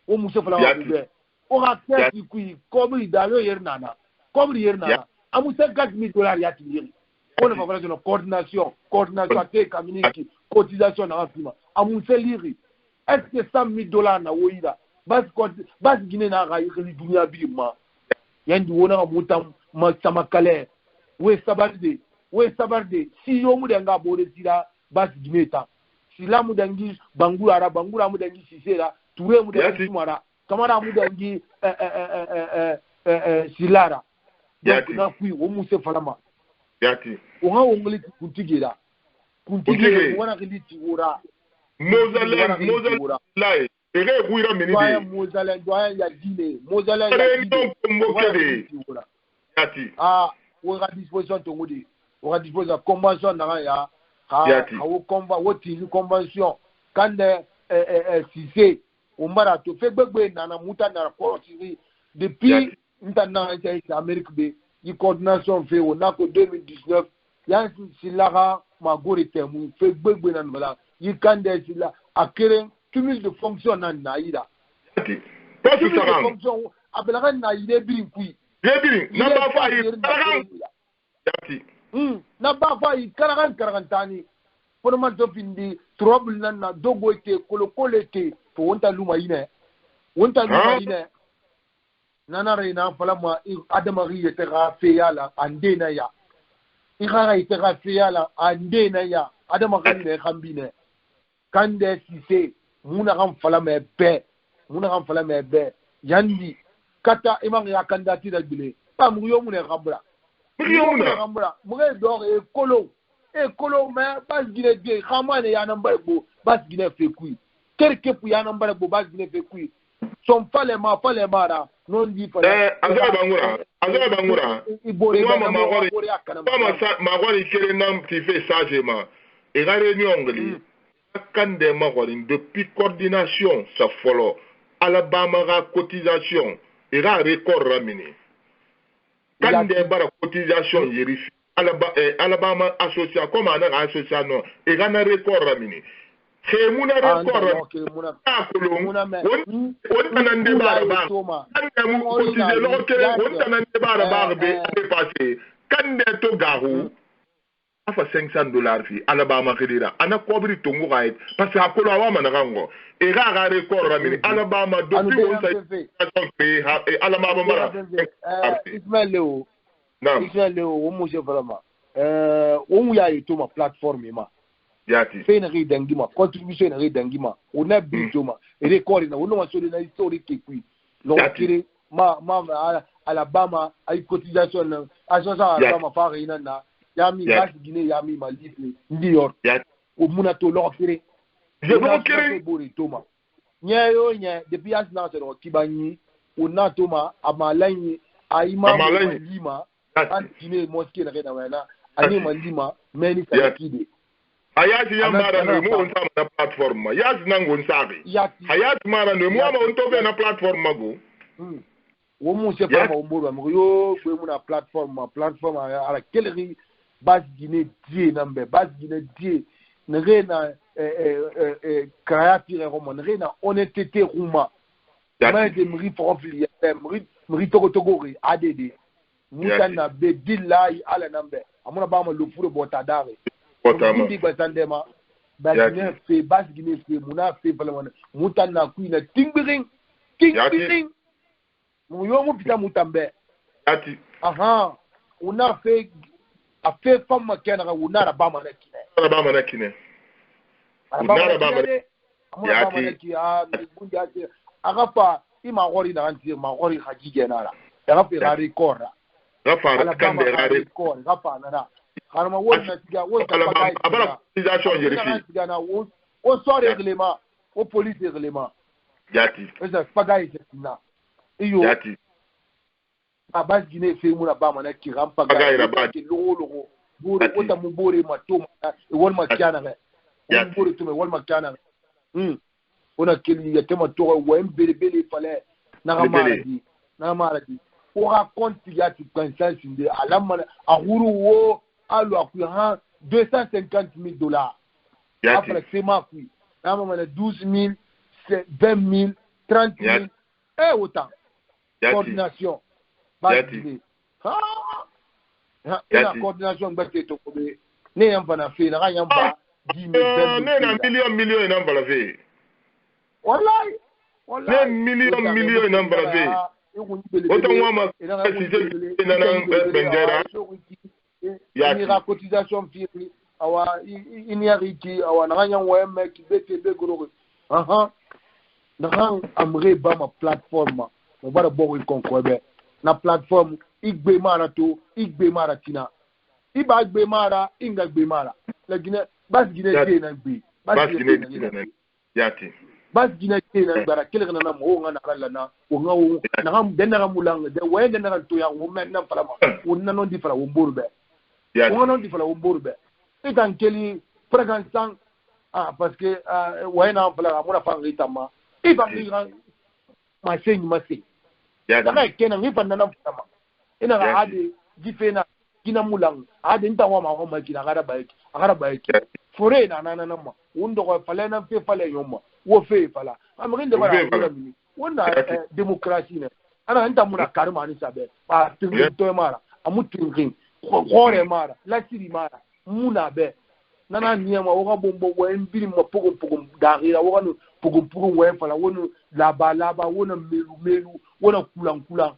o muso fala mbe o ga tesi kui kobri dalo yernana amusa $4,000 yati yiri on va faire une coordination te communique cotisation na afima amusa liri est-ce que $100,000 na woida bas Guinée na ga yiri dunia bi ma yandi wona mutam ma samakale we sabarde si yo mudenga bore sira bas Guinée ta si la mudengi bangura mudengi sisera touré mudengi sumara kamara mudengi silara donc na kui wo muse falama yati o ha ongli kuntigera wana kiliti ora Mozalem lai ere guira menide Mozalem ya Guinée Mozalem ya Guinée yati on a disposition tongodi on a disposition convention na ya ha o conva o tili convention quand Cissé o mara to fe gbegbe na muta na ko tiri depuis international Amérique be η coordination fait on a que 2019 ya silara magori temu fe gbegbe na nbala yi kande sila akere cumul de fonction na naira pas tout ça fonction abelaga na ide birin kui na ba fa yi na ba fa yi karagan tani format to findi trouble na dogo te kolokole te to wonta luma ine nana reina falama adamari yete ga feyala andena ya igara yete ga feyala andena ya adamari ne khambine kande Cissé muna gam falama be yandi kata imang ya kandati da bile pa mu yo mune gambra mu ga do e kolo me bas Guinée de khamane ya namba bo bas Guinée fekui kerke pu ya namba bo bas Guinée fekui son fale mara non di fale azaba bangura magori kere nam ti fait sagement et la réunion ngli kande magori depuis coordination ça follow Alabama ra cotisation et ra record ramini kande bara cotisation yerifi Alabama association comme ana association et ra na record ramini Khemuna record akulung wontanande baraba kande mu cotiser lo kere wontanande baraba be passé kande to garu afa $500 fi Alabama khidira ana kobri tongu gait parce que akolo awama na gango e ga record ramini Alabama depuis on sa Alabama mara Ismaël Leo wo mo je vraiment wo mu ya to ma plateforme ma yati fait une dangima contribution une dangima on a bitoma record na on so na historique puis l'okire ma Alabama ay cotisation na asosa Alabama fa ina na yami bas Guinée yami Mali New York o muna to l'okire je l'okire bori toma nyayo nya depuis asna so kibani on a toma amalanyi aima lima an Guinée mosquée na wana ani malima meni sakide Hayati yambara no mo onta na platform ma yati nango nsabe hayati mara no mo ma onto be na platform mago wo mo se pa mo mbo mo yo kwe mo na platform ala keleri bas Guinée die nambe bas Guinée die ne rena créature roman rena honnêteté ruma ma de mri profil mri togori ADD mutana be dillahi ala nambe amuna ba ma lo furo bota dare Mundi basandema Guinée fait bas Guinée fait muna fait vraiment mutana kuina tingbiring mu yo mu pita mutambe ati on a fait femme kenra on a ba mana kine agafa ima gori na anti ma gori hajige nara agafa record gafa kande record gafa nara Harma wonna tiga wonna bagay. Abala cotisation yerifi. Tiga na o so règlement, o police règlement. Yati. Eza bagay na. Iyo. Yati. Abas Guinée fait mon abama na ki rampa bagay na ba. Logo. Bore ota mu bore ma to e wol ma kiana re. Yati. Bore to me wol ma kiana. Ona kili ya tema to wa mbele fale na maradi. On raconte qu'il y a du conscience de alamana ahuru alu akuha $250,000. Après c'est ma kui. Na mama 12,000, 20,000, 30,000. Eh autant. Coordination. Yati. La coordination batte to ko be. Ne yamba na fe na yamba 10,000. Ne na million na mbala fe. Wallahi. Ne million na mbala fe. Autant moi ma la cotisation firi awa iniriki awa nanya weme kibete begoro na amre ba ma plateforme on va d'abord une concobe na plateforme igbe mara to igbe mara tina iba igbe mara inga igbe mara la Guinée bas Guinée te na gbe bas Guinée yati bas Guinée te na bara kele na mo nga na kala na o nga na ngam denna mulanga de wende na to ya wo men na fala ma wonna non di fala wo mborbe wo non di fala wo mborbe itan keli pregansan parce que wena fala amuna fangi tama iba ngira ma senyi ma se ya da kena ngi fanna na fala ina ga ade gifena kina mulang ade nta wa ma ma kina gara baiki fore na ma wondo ko fala na fe fala yoma wo fe fala amrin de bara mini wonna démocratie ne ana nta muna karma ni sabe pa tingi to mara amu tingi khore mara la siri mara muna be nana niema wo ga bombo wo mbiri mo pogo darira wo no pogo wo fala wono laba wona melu wona kulan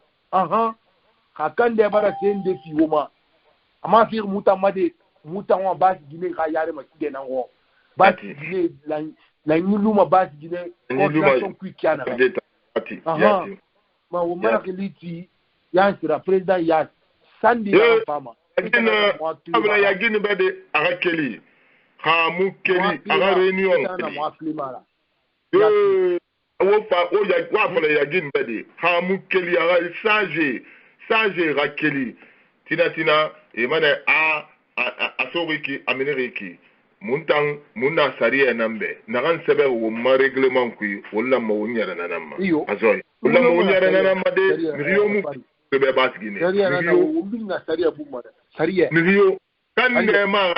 hakande bara sende fi woma ama fir muta wa bas Guinée ka yare ma kide nan wo bas Guinée la nyuluma bas Guinée coordination kwikiana ma wo mara keliti ya sira president ya sandi na fama abla ya Guinée bade arakeli ha mu keli ara réunion wa fala ya Guinée bade ha mu keli ara sage rakeli tina emana asoriki ameneriki munna sariya nambe nagan sebe wo ma règlement kui wala ma wonyara nanama azoy wala ma wonyara nanama de riyo mu be bas Guinée riyo kan ne ma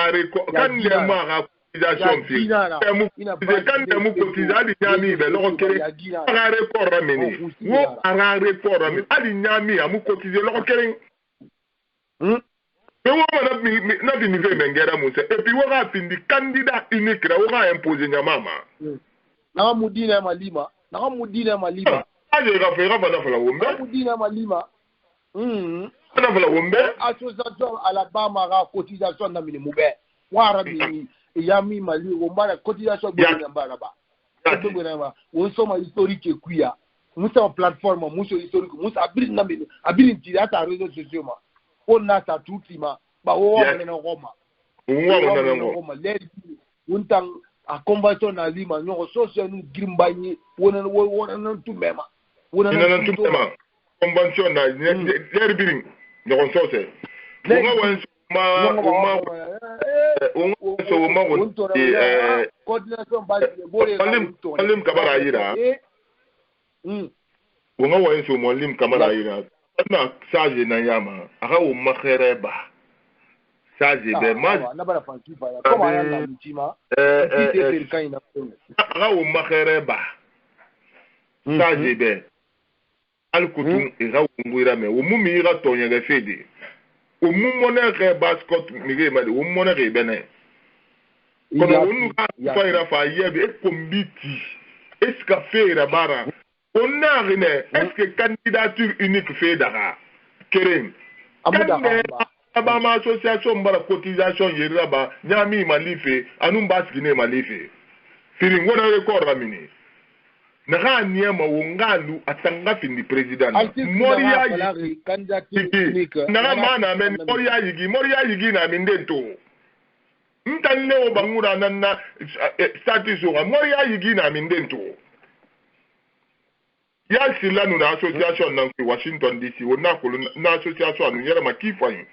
cotisation fi kan mu cotisation nyami be lo kere ara report rameni wo ara report rameni ali nyami amu cotiser lo kere mais on a fini de mengera muse et puis on a fini candidat unique là on a imposé nyamama na mudina malima aje ga fera bana fala wombe mudina malima bana fala wombe association Alabama ga cotisation na mini mube wara mini yami mali wombara cotisation bo nyambara ba on soma historique kuya musa plateforme musa historique musa abiri ntiri ata réseaux sociaux ma on a ta tutima ba wo na Roma leri untang a convention na lima no social nu grimbani wona tumema convention na leri biring no social coordination base bore lim kabara yira wonga wenso mo lim kamara yira na sage na yama aka wo makhere ba sage be ma na bara fanki ba ya koma ya na mtima ite kai na aka wo makhere ba sage be alkutum ira wo ngwira me wo mumi ira tonya ga fede wo mumona ke bascot mige ma wo mona ke bene kono wonu ka fa ira fa yebe e kombiti eska feira bara on a rien. Est-ce que candidature unique fait d'ara Kérim Abama association bara cotisation yeraba nyami malife anum bas Guinée malife. Feeling wona record ramini. naga niema wongalu atanga findi president Moria naga mana men Moria yigi na mindento ntanne o bangura nanna status o Moria yigi na mindento ya silanu na association na Washington DC wona ko na association anu yera makifa yi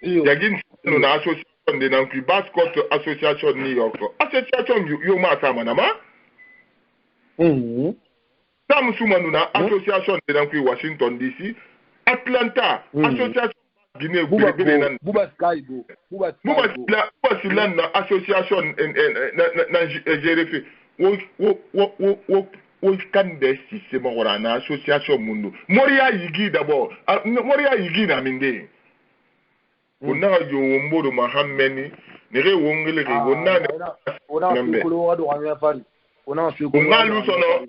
yagin silanu na association de na Bascott association New York association yo ma sama na ma Sam Sumanuna association de na Washington DC Atlanta association Guinée Buba Silan na association na GRF wo kande système ora na association mundu Moria yigi d'abord Moria yigi na minde ona yo womboro mahammeni nere wongele ke wonna ona ngalu sono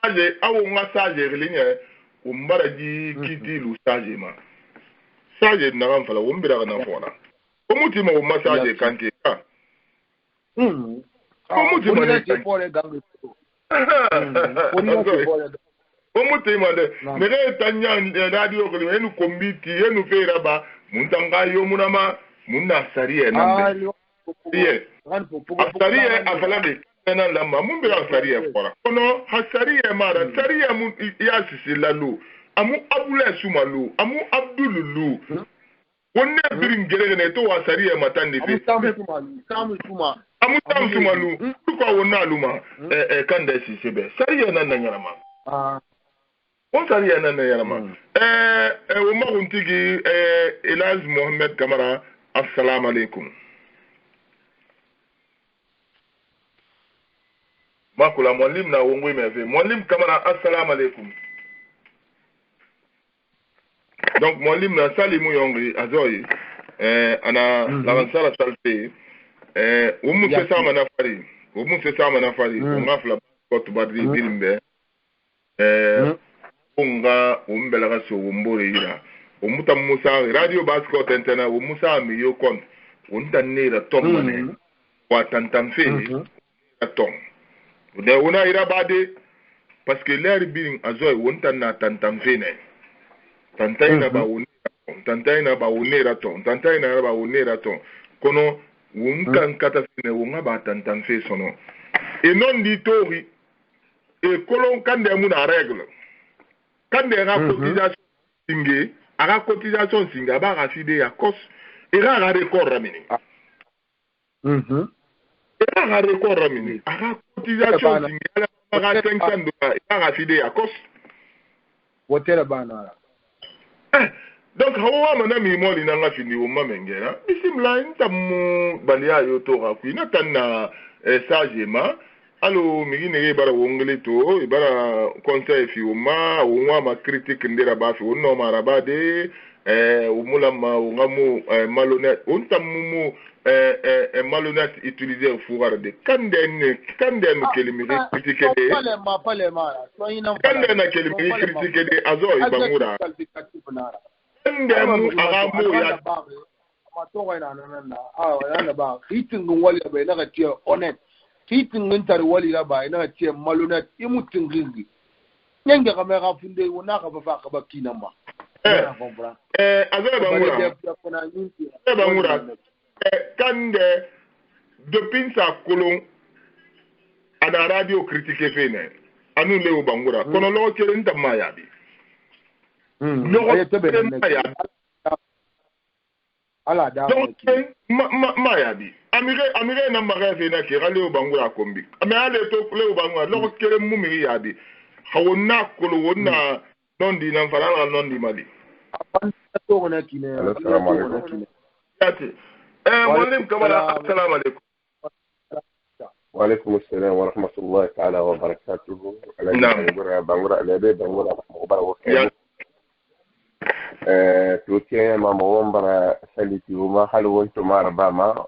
sage awo nga sage linya umbara ji kiti lu sage ma sage na ramfala wombira na fona omuti ma massage kanke ka omuti ma ne pore gangu omuti ma de mere tanya radio ko enu kombiti enu fera ba muntanga yo munama munna sariye nambe sariye afalade na lamba mumbira sariye fora kono hasariye mara sariye mu ya sisilalu amu abule sumalu amu abdululu wonne birin gerene to wa sariye matande pe amu sumalu ko wonna luma kanda sisebe sariye nan nyarama on sariye nan nyarama wo maguntigi Elaz Mohammed Kamara assalamu alaikum makula mwalim na wongwe meve mwalim Kamara assalamu alaikum donc mwalim na salimu yongri azoyi ana lavansara salte umu sesama na fari ngafla kot badri birimbe unga umbela so wombore ira umuta musa radio Bascott antena umusa miyo kont untanira tomane wa tantamfe atom de una ira bade parce que l'air biring azoy untanna tantamfe ne tantaina ba unira ton kono unkan kata fine unga ba tantamfe sono e non di tori e kolon kande mu na règle kande ra cotisation singe aga cotisation singa ba rafide ya kos era ga record ramini era ga record ramini aga cotisation singa aga 500 dollars era rafide ya kos wotera bana donc hawa mana mi moli na nga fini wo mamengera bisimla ntamu balia yo to ga kwina tanna sagema alo migine bara wongele to bara conseil fi uma wonwa ma critique ndera ba fi wonno mara ba de umula ma ngamu malhonnête ontamu malhonnête utiliser fourard de kande no kelimi critique de kande na kelimi critique de azo ibangura kande mu agamu ya matoga na ba itin wali ba na ga honnête titin ntar wali la ba ina ce maluna imutin gingi nyanga ga me ga funde wona ga ba ka ba kinama azaba kande depuis sa kolon ana radio critique fene anu lewo bangura kono lo kele ntama yabi ala da ma yabi amire na magaze na ke gale o bangura kombi ame ale to le o bangura lo kele mumiri yabi hawonna kolo wonna non di nan fara non di mali assalamu alaikum مولم كمالا السلام عليكم وعليكم السلام ورحمة الله تعالى وبركاته. نعم. بانغورا لبي بانغورا مغبرا وكيل. توتي ما مومبرا سالتي وما حلو وانتو ما ربما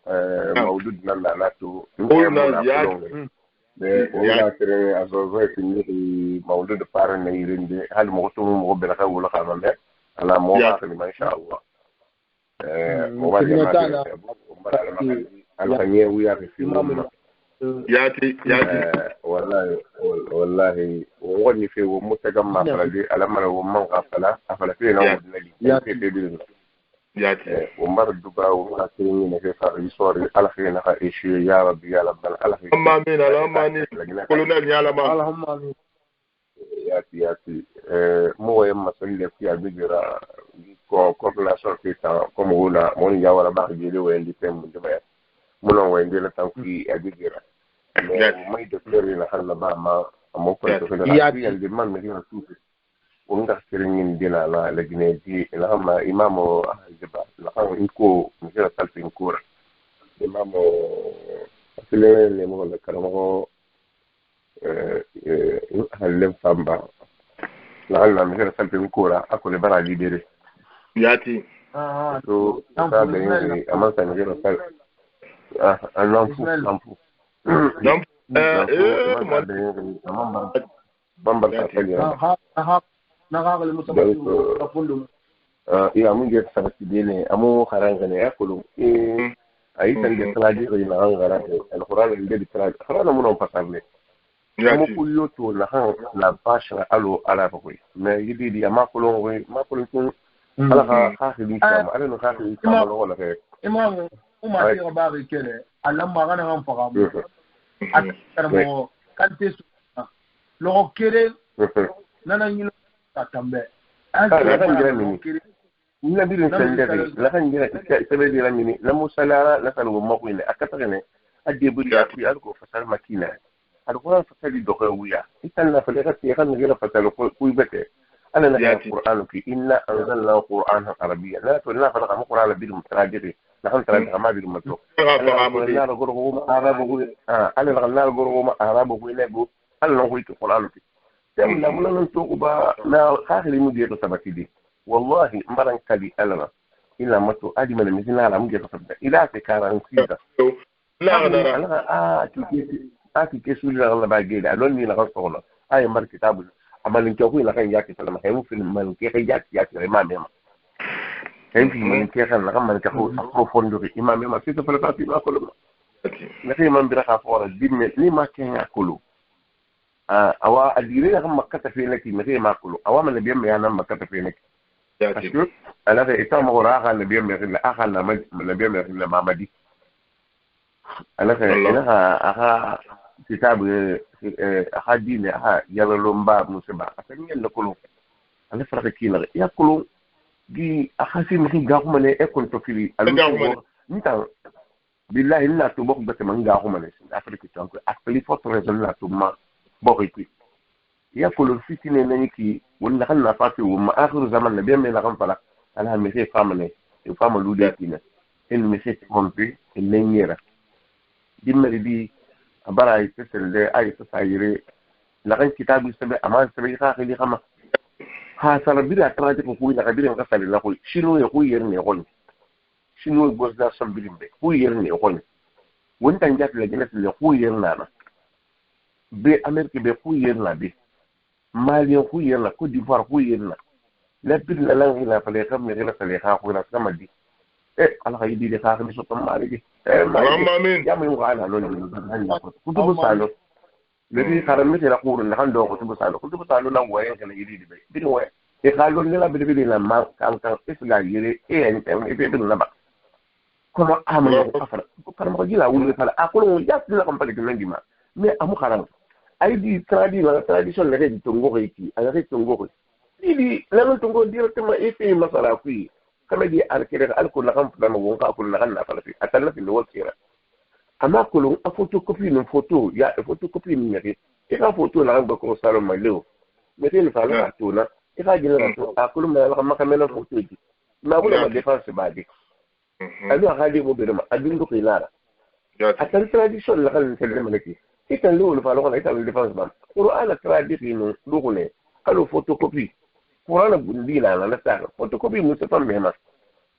مولودنا لعناتو. قولنا زياد. ولا ترى أزوجي في النهي مولود فارن يرندي هل مغتوم مغبرا خو ولا خامل على موقع ما شاء الله. ياتي والله والله وغني في ومتجمع فلدي ألم لو من غفلا أفلتين ودنلي يا تبين ياتي ومر الدبا ومكاتين في فريسوري على خير إيش يا ربي يا رب على خير اللهم آمين اللهم آمين كلنا يا لما اللهم آمين ياتي مو يما سلي في البجرة كوكلا صرتي كم هنا مون جاورا باقي لي وين دي تم جماعة مون وين دي لتنكي البجرة ما يدخلني لحنا ما ممكن تقول لي اللي ما مدينة توفي ونقدر سرين دينا لا لجنة دي لهم إمامه الجبا لهم إنكو مثل سالفين كورة إمامه أصلي اللي مقول لك كلامه هاللم سامبا لعلنا مثل سالفين كورة أكو لبرا جدير ياتي تو سالفين أما سنجيل سالف اللامفو لامفو دم بامبر تاكلي نغاغ المتبقي تقول يا من جت سبتيني أمو خرانغني يأكلوا أي تنجي تلاقي غير غرام القرآن اللي بيتلاقي القرآن منهم فصلني أمو كل يوتو نحن لا باشر ألو على بقول ما يدي ما كلهم ما كلهم على خاخ الإسلام على نخاخ الإسلام ولا غير إمام وما في غبار كله لما غنى هم فقام أكثر كان تسوى لو كده نانا يلو تامبه لا بيرن سندري لا كان جرا سبب راميني لما سلالا لا كانوا مقوين أكترنا أدي بري أكوي ألقو فصل ماكينة القرآن فصل دقوية إتنا فلقت يخلنا غير فصل كوي بته أنا نحن القرآن في إنا أنزلنا القرآن عربيا لا تقولنا فرق عن القرآن بالمتراجع نحن تراجع ما بالمتروك أنا نقول عربي أنا نقول عربي نبو أنا نقول القرآن في تملا ملا نتوقع ما آخر مدير سبكي والله مرن كلي ألنا إلا ما تو أدي من المزنا على مدير سبكي إلا تكارن كذا لا أنا أكيد كسول لا باقي لا لوني لا غصونا أي مر كتاب أما نكوي لا كان ياكي سلام هيمو في من كي ياكي ما ميما هيم في من كي كان لا من كهو أفروفوندو إمام ميما سيد فلسفي ما كله لكن من برا خافورة دين ليه ما كان يأكلوا أوا الديرين هم مكة في نكى مثل ما كلوا أوا من البيم يعني مكة في نكى أشوف أنا في إتام غراها البيم مثل أخا لما البيم مثل ما مدي أنا في أخا كتاب أخا دين أخا يلولون باب مسبع أتمنى أن كلوا أنا فرق كيلا يأكلوا دي أخا في مثل جاهم من أكل تفيلي نتا بالله إلا تبوك بس من جاهم من أفريقيا تانك أكلي فترة زلنا تما بوكي يأكل الفتنة نيكي ولا خلنا فاتي وما آخر زمان نبي من لغم فلا أنا همسي فامني يفهم لودياتنا إن مسي كونتي النيرة دي مريدي عبارة يتصل ده أي تسايرة لغن كتاب يسمى أمان سبي خاخلي خما هاسر بيرا تراجع كوي لغن بيرا مكسر الله كوي شنو يقوي يرني يقول شنو يقول ده سبيلين بي كوي يرني يقول وانت نجات لجنة اللي كوي يرنا be America be kuyerna be Mali kuyerna Côte d'Ivoire kuyerna la pile la langue la fallait comme la fallait faire la samedi ala haydi de xaar ni so tam mali bi amin ya mu ngala lolu kutubu salo le di xaram mi la quru na hando kutubu salo na waye kana yidi di be bi no waye e xalo ni la bi la ma kan isla yire e en e be na ba kono amana afara ko parma gila wulu fala akolo ya la compagnie de ngima mais amu xaram ay di tradition la di tongo ki ala di tongo di la tongo directement e fi masala fi kama di arkere alko la kam fana won ka kullu kan na fala fi atalla fi lo kira ama kullu a photocopy no photo ya photocopy ni ngati e ka photo la ba ko salo malo metel fa la tuna e ka gina to akulu ma la kam kamela photo di ma bula ma defense ba di adu hadi mo be ma adun do kilara atalla tradition la kan telle malaki itan lo fa lo kan itan defense ba qur'an tradition do ko ne alo photocopy Qur'ana bundila na nasa photocopy mustafa mema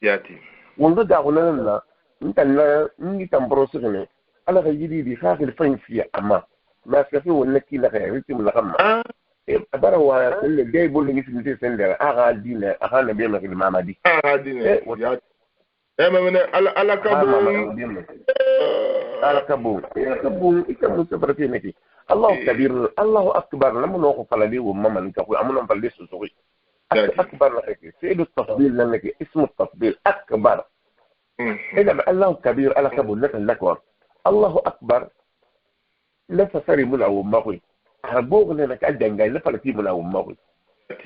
yati wanda da wannan na intanna ni tambrosu ne ala ga yidi bi khafil fanfi amma ma kafi wannan kila ga ritim la kamma abara wa kullu dai bolli ni fi sendera aga dina aga nabi ma fil mamadi aga dina yati mamana ala kabu ikamu seperti ini الله كبير الله أكبر لما نوقف على دي وماما نكوي عمونا نفلس سوقي أكبر لك سيد التفضيل لأنك اسم التفضيل أكبر إذا الله كبير ألا كبر لك الأكبر الله أكبر لا فسري من أو ماوي هربوغ لك أدين جاي لا فلتي من أو ماوي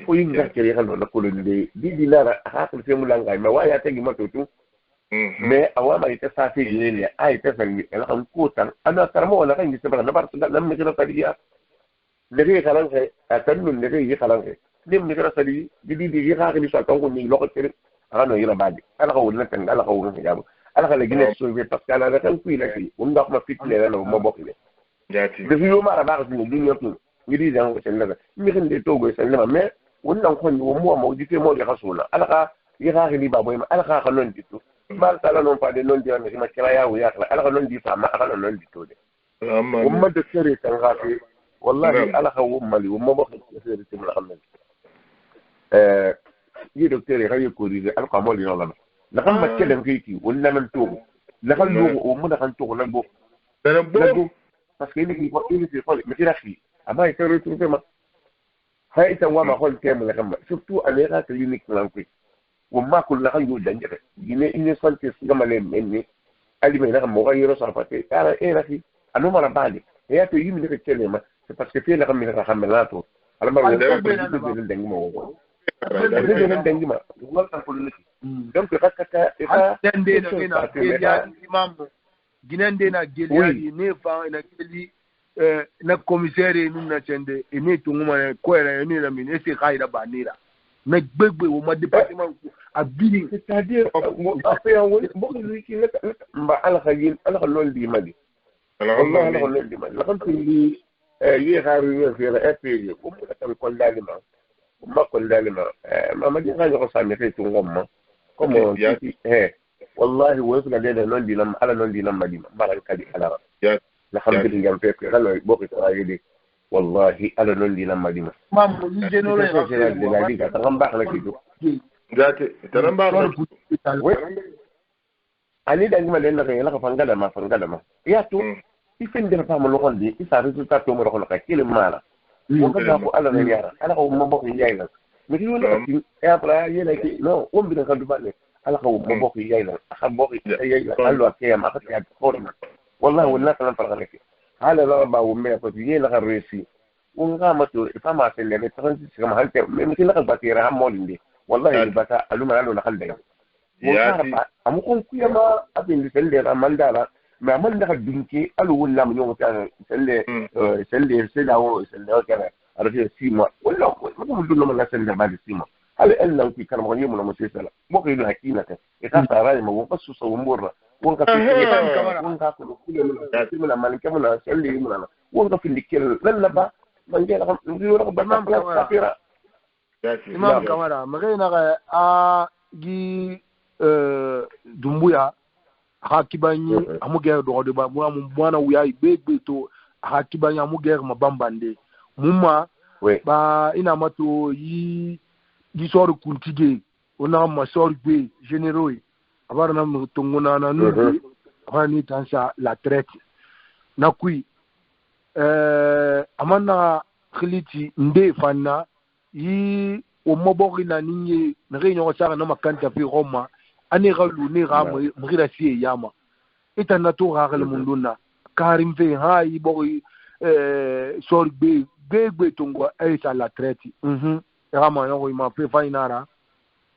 وينجح كريه خلنا نقول إن دي لا هاكل في ملان جاي ما وايا تيجي ما توتو ما أوامر يتسافي ليه أي تفهم أنا أنكوتا أنا كرمو أنا كان يسمع أنا بعرف لما كده تريا نري خلانه أتنو نري خلانه نم نكرا سدي دي خاطر لي ساكون كوني لوقت كده أنا يلا بعد أنا قول لك أنا قول لك أنا خلي جنس سوي بس أنا كان في لك وندق ما فيك لي أنا وما بقول جاتي بس يوم أنا بعرف إن الدنيا كله يريد أن يسلم ممكن دي توجو يسلم ما وندق كون ومو موجود في موجود خصوصا أنا يخاطر لي بابوي أنا خاطر لون ديتو ما سألا نون فادي لون دي أنا ما كرايا وياك أنا لون دي فما أنا لون ديتو دي وما دكتوري كان خاطر والله أنا خو مالي وما بقول كثير تمر خمن yi docteur yi xaye ko ri al qamol yo la la xam ma ci dem kiti wala man togu la xam lu o mu da xam togu la bo dana bo parce que ni ko ini ci xol mi ci raxi aba ay tero tu ma hay ta wa ma xol tem la xam surtout ale ra que unique lan ko wa ma ko la xam yu dañe dine ini santé ngama len ni ali me la xam mo ay ro sa faté ara e raxi anu mala bali ya to yimi ne ko tele ma c'est parce que fi la xam mi la xam la to ala ma ko de mo ko dengima wala ko lati donc rakata dende na ina gelia imam ginende na gelia ne fa ina geli na commissaire nu na chende ene tunguma ko era ni la min ese khaira banira na gbegbe wo ma département abili c'est-à-dire après on bo lui ki mba ala khagin ala lol di mali Allah ala lol di mali la kan li yi xaru ñu fi la FPG ko mo tan ko dalima ma ko dalima ma di nga ko sami fe ngomma comme wallahi wo su gade non di lam ala non di lam madina baral kadi ala la alhamdulillah fe ko ala bokki ko ayidi wallahi ala non di lam madina mam ni jeno le de la liga tan bax la ki do jate tan bax oui ani dangima len la ko fangala ma ya to ifin dina fa mo lo xol di isa résultat to mo xol ka kile mala وكذا أبو أنا نيارا أنا هو مبوخ يجاينا مثل يا بلا يلاقي لا وين بدنا نخلو بالك أنا هو مبوخ يجاينا أخذ مبوخ يجاينا قال له كيام أخذ يا خورنا والله والناس لم فرق لك على لا ما هو ما فتيجي لك الرئيسي ونقامته فما سلم تفنسي كما هل مثل لك الباتيرة هم مولين والله البتا ألو ما قالوا نخل ده وعارف أمكن كيما أبين لسلم أمال دارا ما من دخل بنتي قالوا ولا من يوم كان سلة كذا عرفت سيما ولا ما تقول لهم الناس اللي بعد السيما هل إلا في كلام غنيم ولا مسلسل ممكن إنه حكينا إذا صار ما وقص صومورة وانك في من ما نكمل سلي من وانك في الكل لا با من جاء نقول لك برنامج كافيرا إمام كمارا مغينا جي دمبويا hakibanye amugere do ba mwana uya ibegbe to hakibanye amugere mabambande mumma ba ina mato yi sor kuntige ona ma sor be généraux abara na mutunguna na nubi hani tansa la traite na kui amana khiliti nde fanna yi o mobori na ninye na réunion sara na makanta fi Roma ani galu ni ga mgira si yama ita na to ga le munduna karim fe hay boy sor be tongo ay sa la traite rama yo ma fe fainara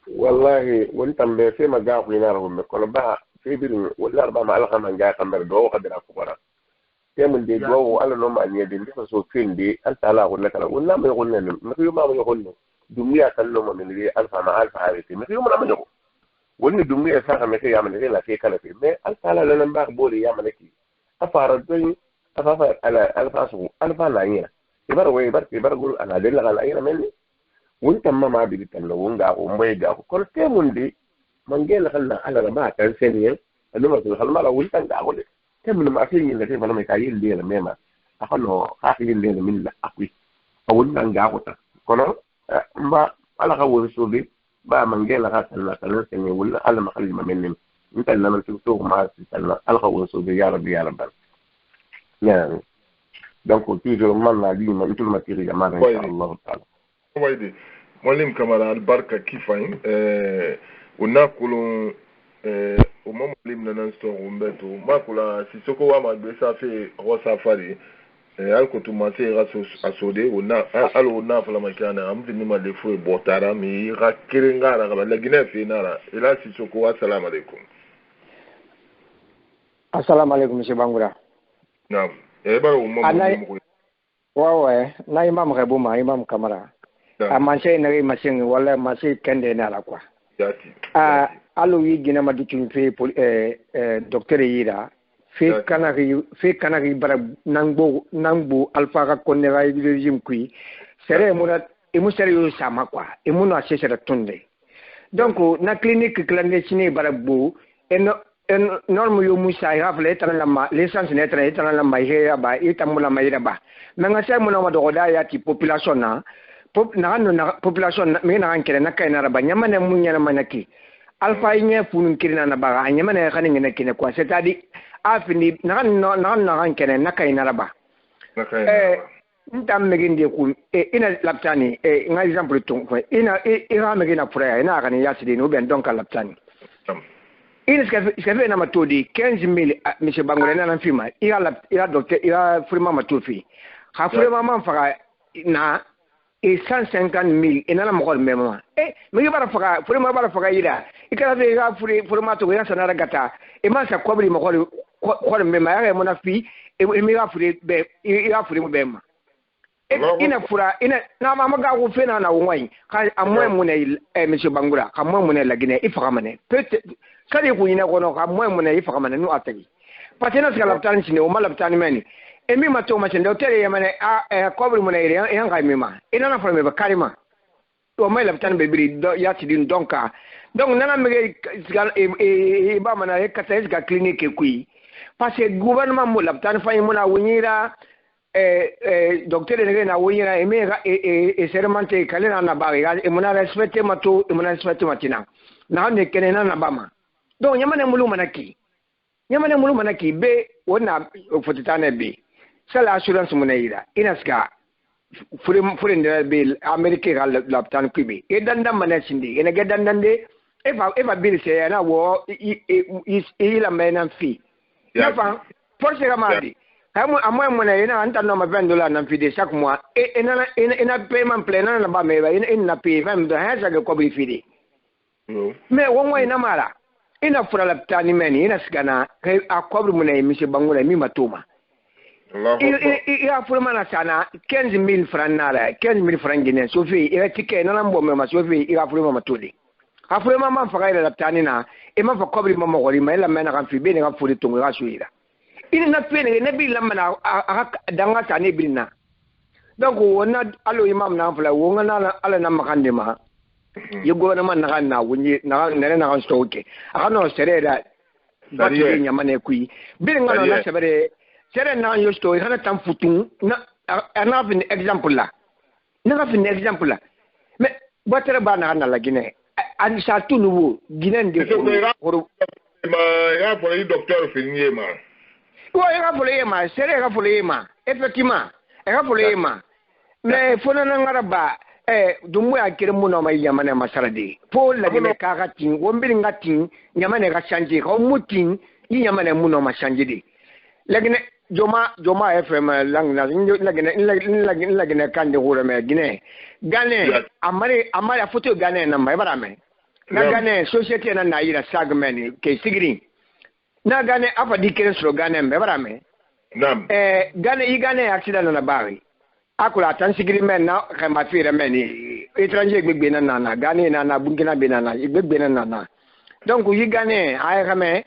wallahi won tambe fe ma ga ko inara ko ko ba fe bir wala ba ma alha man ga kamber do khadira ko bara temun de do ala no ma ni de so finde al taala ko nakala wala ma yaqul ne ma yo ma yaqul ne dumiya kallo ma min li alfa ma alfa hariti ma yo ma yaqul wani dummi ya saka mai ya mana la sai kala me alfala lan ba bole ya mana ki afara don afafa ala alfasu alfa la yin ibar way bar gol ana de la yin men won tamma ma bi tan won ga ko moy ga ko te mun di man gel xalna ala ba tan senien anu ma xal mala won tan ga ko de te mun ma fi yin la te man mai kayi le la mema akano akhi le la min la akwi awon nan ga ko ta kono ba ala ka wo so bi ba man gela ka sallah sai wala Allah makalli ma minni inta lama tuto ma sallah alqa wa so ya rabbi ya rabbal na'am donc toujours man na li man tout matériel ya man inshallah taala wayde molim kamara albarka kifain unakulu o molim nanan so umbeto makula sisoko wa magbesa fe ro safari alko tu mase raso asode una alo na fala makana am vini ma defo e botara mi ra kirengara ba la gine fe nara ila sisoko wa assalamu alaikum. Assalamu alaikum monsieur Bangura. Naam. Baro mo wawe na imam Rebuma imam Kamara. Amanche na machine wala machine kende na la kwa. Yati. Alo yi gina madutu fe docteur yira fe kanari bara nangbo alpha ka konera régime kui sere mura emu sere yo sama kwa emu no asesera tunde. Donc na clinique clandestine bara bo norme yo musa ya fle tan lama l'essence net tan lama ya ba itamula mayira ba nanga sai muna ma dogoda ya ti population na population me na ankere na kai na raba nyama ne munya na manaki alfa nya funun kirina na ba nyama ne khanin ne kine kwa c'est-à-dire afini na ankere na kai na raba ntam meginde ku ina laptani nga exemple ton ina ira megina pura ina kan ya sidi no ben donc laptani il est matodi 15,000 monsieur Bangura na fima ila docteur ila frima matofi ha frima man fara na 150,000 ina mo gol mema mi bara fara frima bara fara ila ikala be ga frima to ya sanara gata e man sa kobri mo gol mema ya mo na fi e mi ga furi be ila furi mo bema ina fura ina na mama ga ko fena na wonwai ka amwe mo ne monsieur Bangura ka mo ne lagine ifaka mane kali ku ina kono ka mo mo na ifaka mane no atagi patena ska laptani chine o malaptani meni emi mato ma chende hotel ya mane kobri mo na ile yan ga mima ina na forme ba kalima o mai laptani be biri ya ti din donka donc nana me ska ba mana e kata ska clinique kui parce que gouvernement mo laptani fa mo na wunyira docteur ne na wunyira emi ga sermente kalena na ba ga mo na respecte mato mo na respecte matina na ne kenena na bama donc nyamane mulu manaki be wona fotitane be sala assurance munayira inaska fure ndera be amerique gal laptan kubi e dandam manasindi ene gadandande e fa bil se na wo ila mena fi nafa force gamadi hamu amwe mona ina anta no $20 na fi de chaque mois e ina paiement plein na ba me ba ina pay fam de ha sa ko bi fi de mais wonwa ina mara ina fura laptani meni ina sigana kai akobru muna monsieur Bangura mi matuma ya fura mana sana 15,000 francs nara 15,000 francs guinéens sofi ira tike na lambo me ma sofi ira fura mama tuli ha fura mama faga ila laptani na e ma fa kobri mama gori ma ila mena kan fi be nga fura tungu ga suira ina na pene ne bi lamana danga tani bilna donc wona alo imam na fula wonga na ala na makande ma yugo na man na wunyi na na kan stoke akano serera bati nyamane kui bir ngano na sebere sere na yo stoke kana tam futun na ana fin exemple la na fin exemple la mais botere bana na la Guinée an sa tout nouveau Guinée de ma ya pour le docteur Finier ma ya pour le ma sere ya pour le ma effectivement ya pour le ma mais fona na ngaraba dumu ya kire muno mai yamane masarade po la de ka tin wombiri ngati yamane ga chanje ko mutin yi yamane muno ma chanje de lagine joma fm langna lagine kande hore me gine gane amare photo gane na mai barame na gane société na naira sagmeni ke sigri na gane afa dikere sro gane me barame nam gane yi gane accident na bari akula tan sigiri men na kama fire men étranger gbegbe na nana gane na bungina be na gbegbe na nana donc yi gane ay kame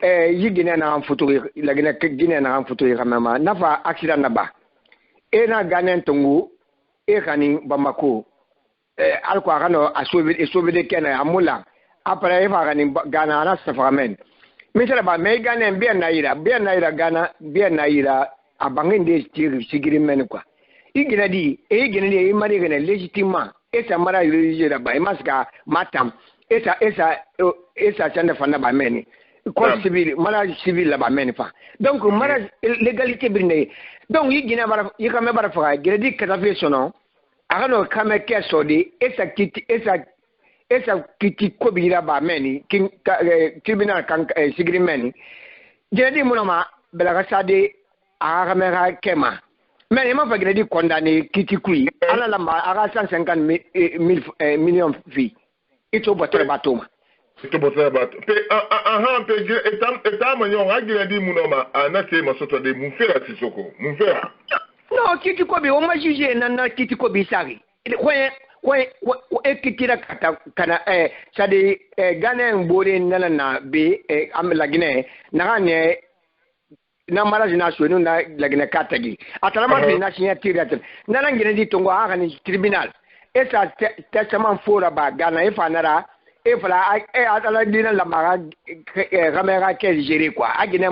yi gine na photo la gine na photo kama ma nafa accident na ba e na gane tungu e kani Bamako alko akano asobe de kena amula après e fa kani gana na safamen misala ba me gane bien naira gana bien naira abangende sigiri men quoi igina di e mari gane légitimement esa mara yiri da ba maska matam esa chanda fana ba meni code civil mariage civil là-bas même pas donc mariage légalité brinde donc yi gina bara yi kame bara fa gredi katafe sono agano kame keso di esa kiti kobira ba meni king tribunal kan sigri meni gredi munoma belaga sade aga kema mais ma fa gredi condamné kiti kui ala la ma aga 150 millions fi ito botre batoma ito botre bat pe aha pe etam manyo agiredi munoma anase masoto de munfera sisoko munfera no kiti kobi o ma juger na kiti kobi sari ko kitira kata kana sadi gane mbore na be am lagine na ne na mariage national na lagine katagi atalama bi na signature na ngene di tongo ha kan tribunal esa testament fora ba gana ifanara ifala atala dina la mara kamera ke gérer quoi agine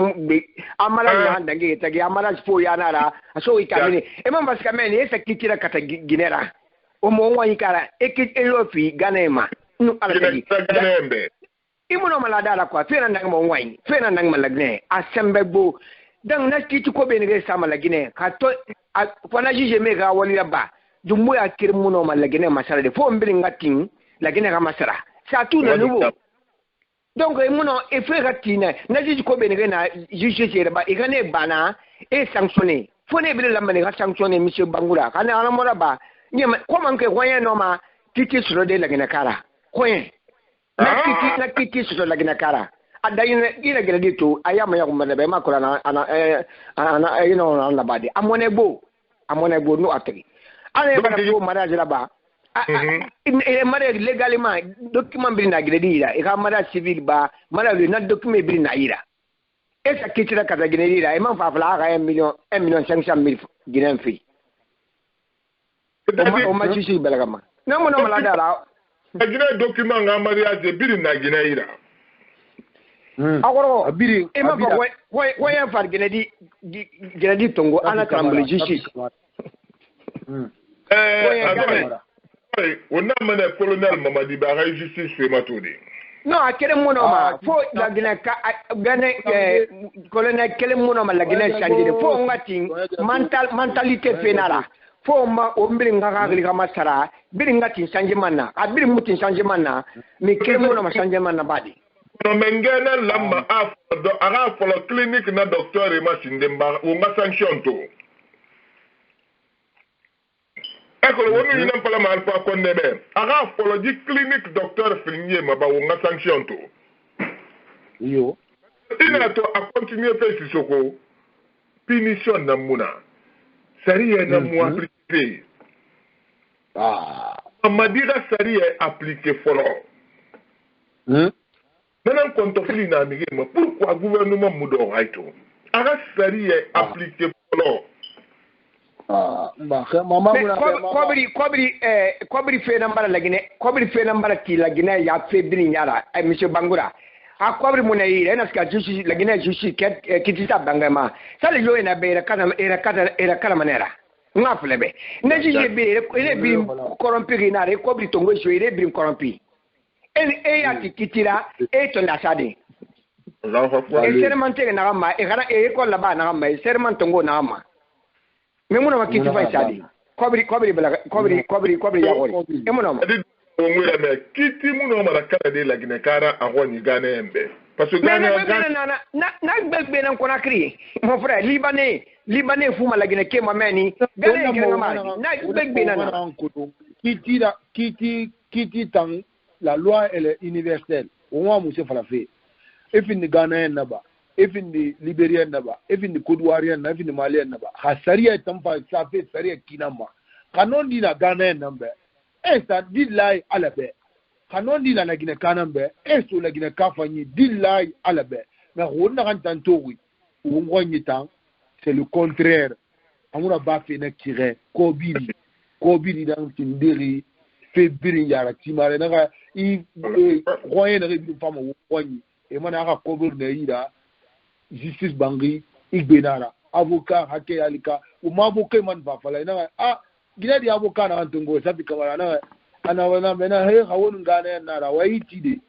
amala ya ndange tagi amala fo ya nara so ikamini emam baskameni esa kitira kata ginera o mo wani kara elofi ganema nu alati ganembe imuno malada kwa fena ndang mo wani fena ndang malagne asembe bo dang na kiti ko be ne sa malagine ka to fona jije me ga wani ba dumbo ya kirmuno malagine masara de fo mbiri ngatin lagine ga masara sa tout na nouveau donc imuno e frère tina na jije ko be ne na jije jere ba igane bana e sanctionner fo ne bi la mane ga sanctionner monsieur Bangura kana ala mora ba nyema comment que voyez noma kiti sur de la ginakara koyen na kiti sur la ginakara adayina ina gredito ayama ya kumana be makora na you know na badi amone bo no atri ale ba ko mariage là ba mariage légalement document bi na gredira e ka mariage civil ba mariage na document bi na ira esa kiti la kata gredira e man fa fala ga 1 million 500 000 guinéen fi o ma chichi belagama na mo na malada la agina document nga mariage biri na gina ira agoro biri e ma ko ya far gina di tongo ana tremble chichi on a mené colonel Mamadi Ba justice fait matodi no akere mo no ma fo la gina ka gane colonel kele mo no ma la gina change fo ngati mentalité pénale fo ma o mbiri ngaka gali kama sara biri ngati changement na abiri mutin changement na mi kemo na changement na badi no mengena lama do ara fo la clinique na docteur e masindemba o nga sanction to ekolo wonu ina pala ma alfa ko nebe ara fo la di clinique docteur finye ma ba o nga sanction to yo ina to a continuer faire sisoko punition na muna sariya na mu appliqué Madira sariya appliqué folo maintenant quand on fait na amérique mais pourquoi gouvernement mudo raito ara sariya appliqué folo ba mama kobri fe nambara lagine kobri fe nambara ti lagine ya fe bini nyara monsieur Bangura a kobri munai ena ska jushi lagine jushi kitita bangama sale yo ena be era kana manera ngaflebe na jije be ele bi korompi na re kobri tongo jo ele bi korompi e ya kitira e to na sade e sermante na gama e gara e ko la ba na gama e sermante tongo na gama me muna makiti fa sade kobri ya gori e muna ma ngwe me kiti muno mara kala de la ginekara ahoni gane embe parce que na gbegbe na kona kri mon frère libanais fuma la gineke mameni gane ngena ma na gbegbe na kiti tang la loi elle est universelle au moins monsieur fala fait et fin de Ghanéen naba et fin de Libérien naba et fin de Côte d'Ivoirien naba et fin de Malien naba ha sariya tampa ça fait sariya kinama kanon di na Ghanéen namba ça dit là à la baie kanon di la Guinée kanambe sur la Guinée kafani dit là à la baie mais on a entendu oui on voit temps c'est le contraire amuna ba fe na tire kobiri dans tindiri fe biri yara timare na i royen na rebi fama woni e mana aka kobir na ida justice bangi igbenara avocat hake alika o maboke man ba fala na gina di avocat na antungo sabi kamara na ana wana mena he hawon ngana na ra wa itide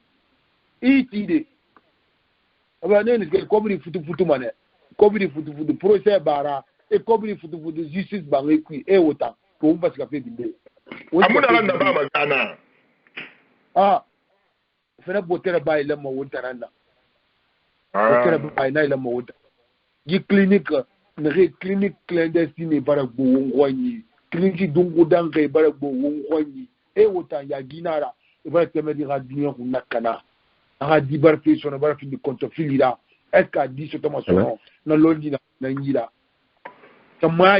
aba ne ni ko bi futu mane ko bi futu procès bara e ko bi futu justice bangi ku e wota ko on parce que fait binde amuna randa ba magana fena botere ba ile mo wota randa botere ba ina ile mo wota gi clinique ne clinique clandestine bara gbo ngwanyi clinique dungu dangai bara gbo ngwanyi e wota ya ginara e bara temedi radinion kunakana a dit bar fait son bar fin de compte filira est-ce qu'a dit ce Thomas son na londi na ngira kama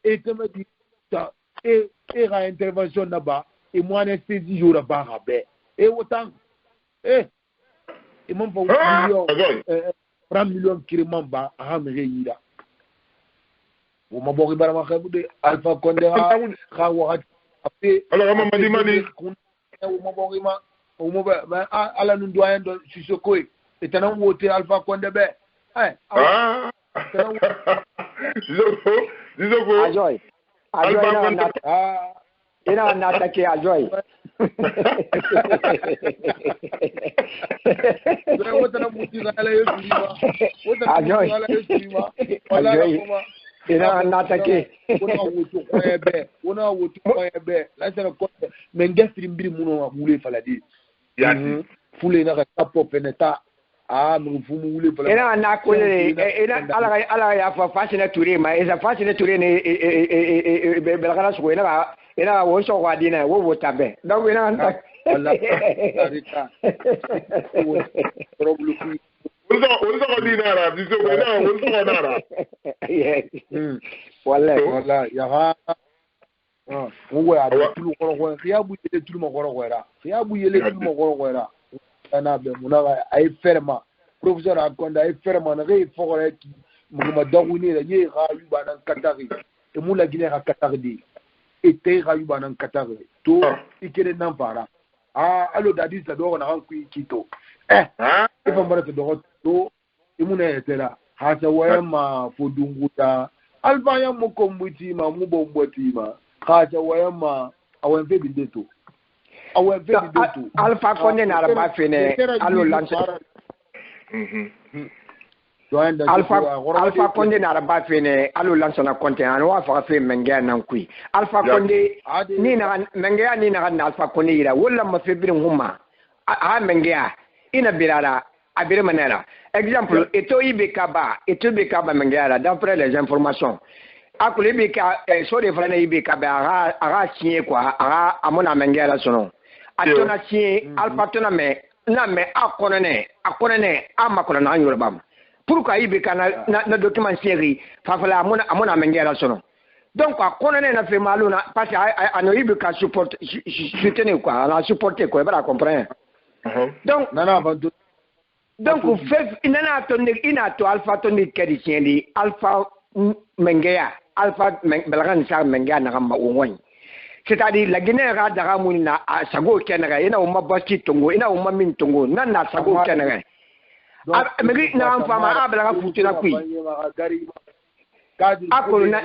et te me dit ça et ra intervention là-bas et moi anesthésie jour ba rabé et autant et mon pas million 30 millions kirman ba a me yira o ma bori bara ma khabude Alpha Condé ha wa après alors mama mani o ma bori ma o ba ala nu doyen do Sissoko et tanan wote Alpha Condé be Sissoko Ajoy ina nataki Ajoy wote na muti ala yesu wote Ajoy ina nataki wona wotu kwebe la sera ko men ngefiri mbiri muno wa mule faladi yani fule na ka pop peneta mfumu ule faladi ina na ko ina ala ya fa fasina touré ma esa fasina touré ne belagala so ina wo so kwa dina wo wotabe donc ina anta Allah problem Unsa dinara biso bena unsa nara wala ya ha ngwe adu tulu ko ya bu yele tulu mo ko ra ana be munaba ay ferma professeur akonda ay ferma na re fogore ki mo dawuni la ye ga yu banan katari e mu la gine ga katari e te ga yu banan katari to ikere nan para alo dadi sa do na han ku kito ifa mbara to do imuna etela hasa wayama fodunguta alfa ya mukombuti ma mubomboti ma hasa wayama awenfe bideto Alpha Condé na ba fene alo lance Alpha Condé na ba fene alo lance na compte an wa fa fe menga nan kui Alpha Condé ni na menga ni na Alpha Condé ira wala ma fe birin huma menga ina birara abire manera exemple eto ibekaba menga d'après les informations akule bika so de frana ibekaba aga chie kwa aga amona menga la sono atona chie Alpha tona me akonene amakona na yorobam pourquoi ibeka na document série fafala amona menga la sono donc akonene na fait maluna parce ano ibeka support soutenir quoi la supporter quoi ba comprendre donc donc fait ina to Alpha toni chrétien di Alpha menga Alpha belagan sa menga na ma wonwon c'est-à-dire la Guinée ra daga munina sago kenere ina umma baski tongo ina umma min tongo nan na sago kenere megi na amfama abelaga futina kui akoluna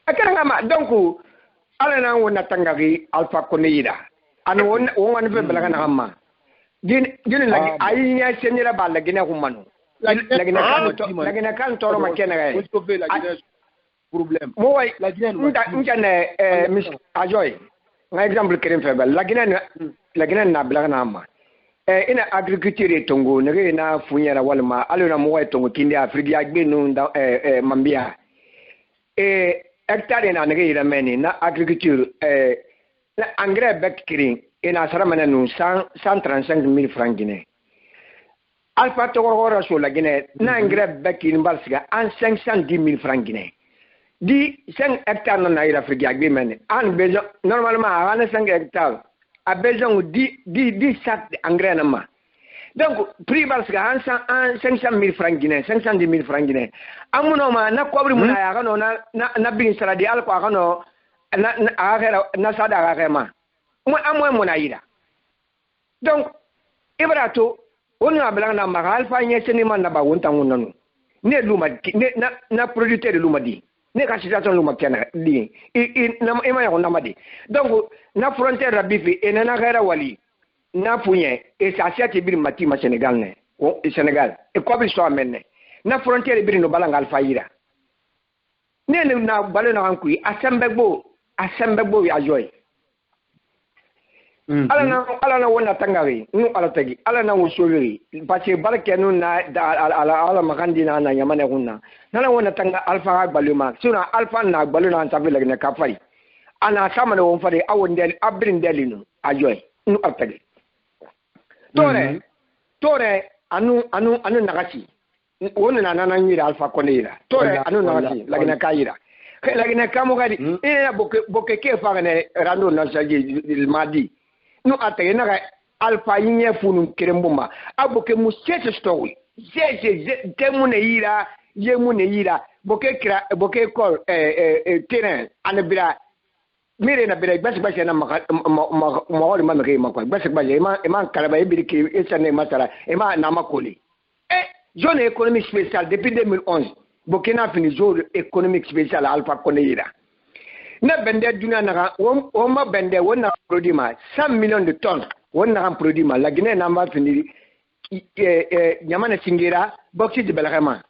akara ma donc ala na wona tangari Alpha Condé ano won fe belaga na amma din lagi ayinya senyera ba lagi na kumano lagi na kan toro makena problème mo way ngane mis Ajoy un exemple kerem fe bel lagi na belaga na amma ina agriculture tongo ne na funyera walma alona mo way tongo kindi Afrique ya gbenu mambia hectare na ne ira meni na agriculture la engrais bekkiring ina saramana nu 135,000 francs guinéens Alpha togoro so la Guinée na engrais bekkiring balsiga en 510,000 francs guinéens di 5 hectares na ira Afrique agbe men an besoin normalement à 5 hectares a besoin 10 sacs d'engrais na ma donc prix balsiga en 500,000 francs guinéens 510,000 francs guinéens amuno ma na kobri muna ya kano na bin saladi alko kano na sada agema mo amwe mona ida donc ibrato woni abela na ma Alpha nyeseni man na ba wonta wonanu ne luma na producteur de luma di ne ka situation luma kena di na ima ya wona madi donc na frontière rabifi enana gara wali na punye e sa siate bir mati ma Sénégal ne o Sénégal e ko bi so amenne na frontière bir no balanga Alpha ira ne na balo na hankui asembegbo ya joy ala na wona tangari nu ala tagi ala na wosori parce que barke nu na ala magandina na yamane kunna na wona tanga Alpha baluma suna Alpha na baluna an tabi lagne kafai ana sama na won fare awon del abrin delinu a joy nu ala tagi tore anu nagasi wona na nana nyira Alpha konira tore anu nagasi lagne kayira lagne kamo gadi e boke ke fagane rando na saji madi no atay na Alpha yinye funu kerembuma aboke mu sese story sese temune yira yemune yira boke call terrain anabira mire na bira basi na maholi mamake makwa basi ema kalaba ibiriki esane masala ema na makoli zone économique spéciale depuis 2011 Burkina fini zone économique spéciale Alpha konira na bende dunia na woma bende wona produit ma 100 millions de tonnes wona produit ma la Guinée na ma fini nyamana singira boxi de belakama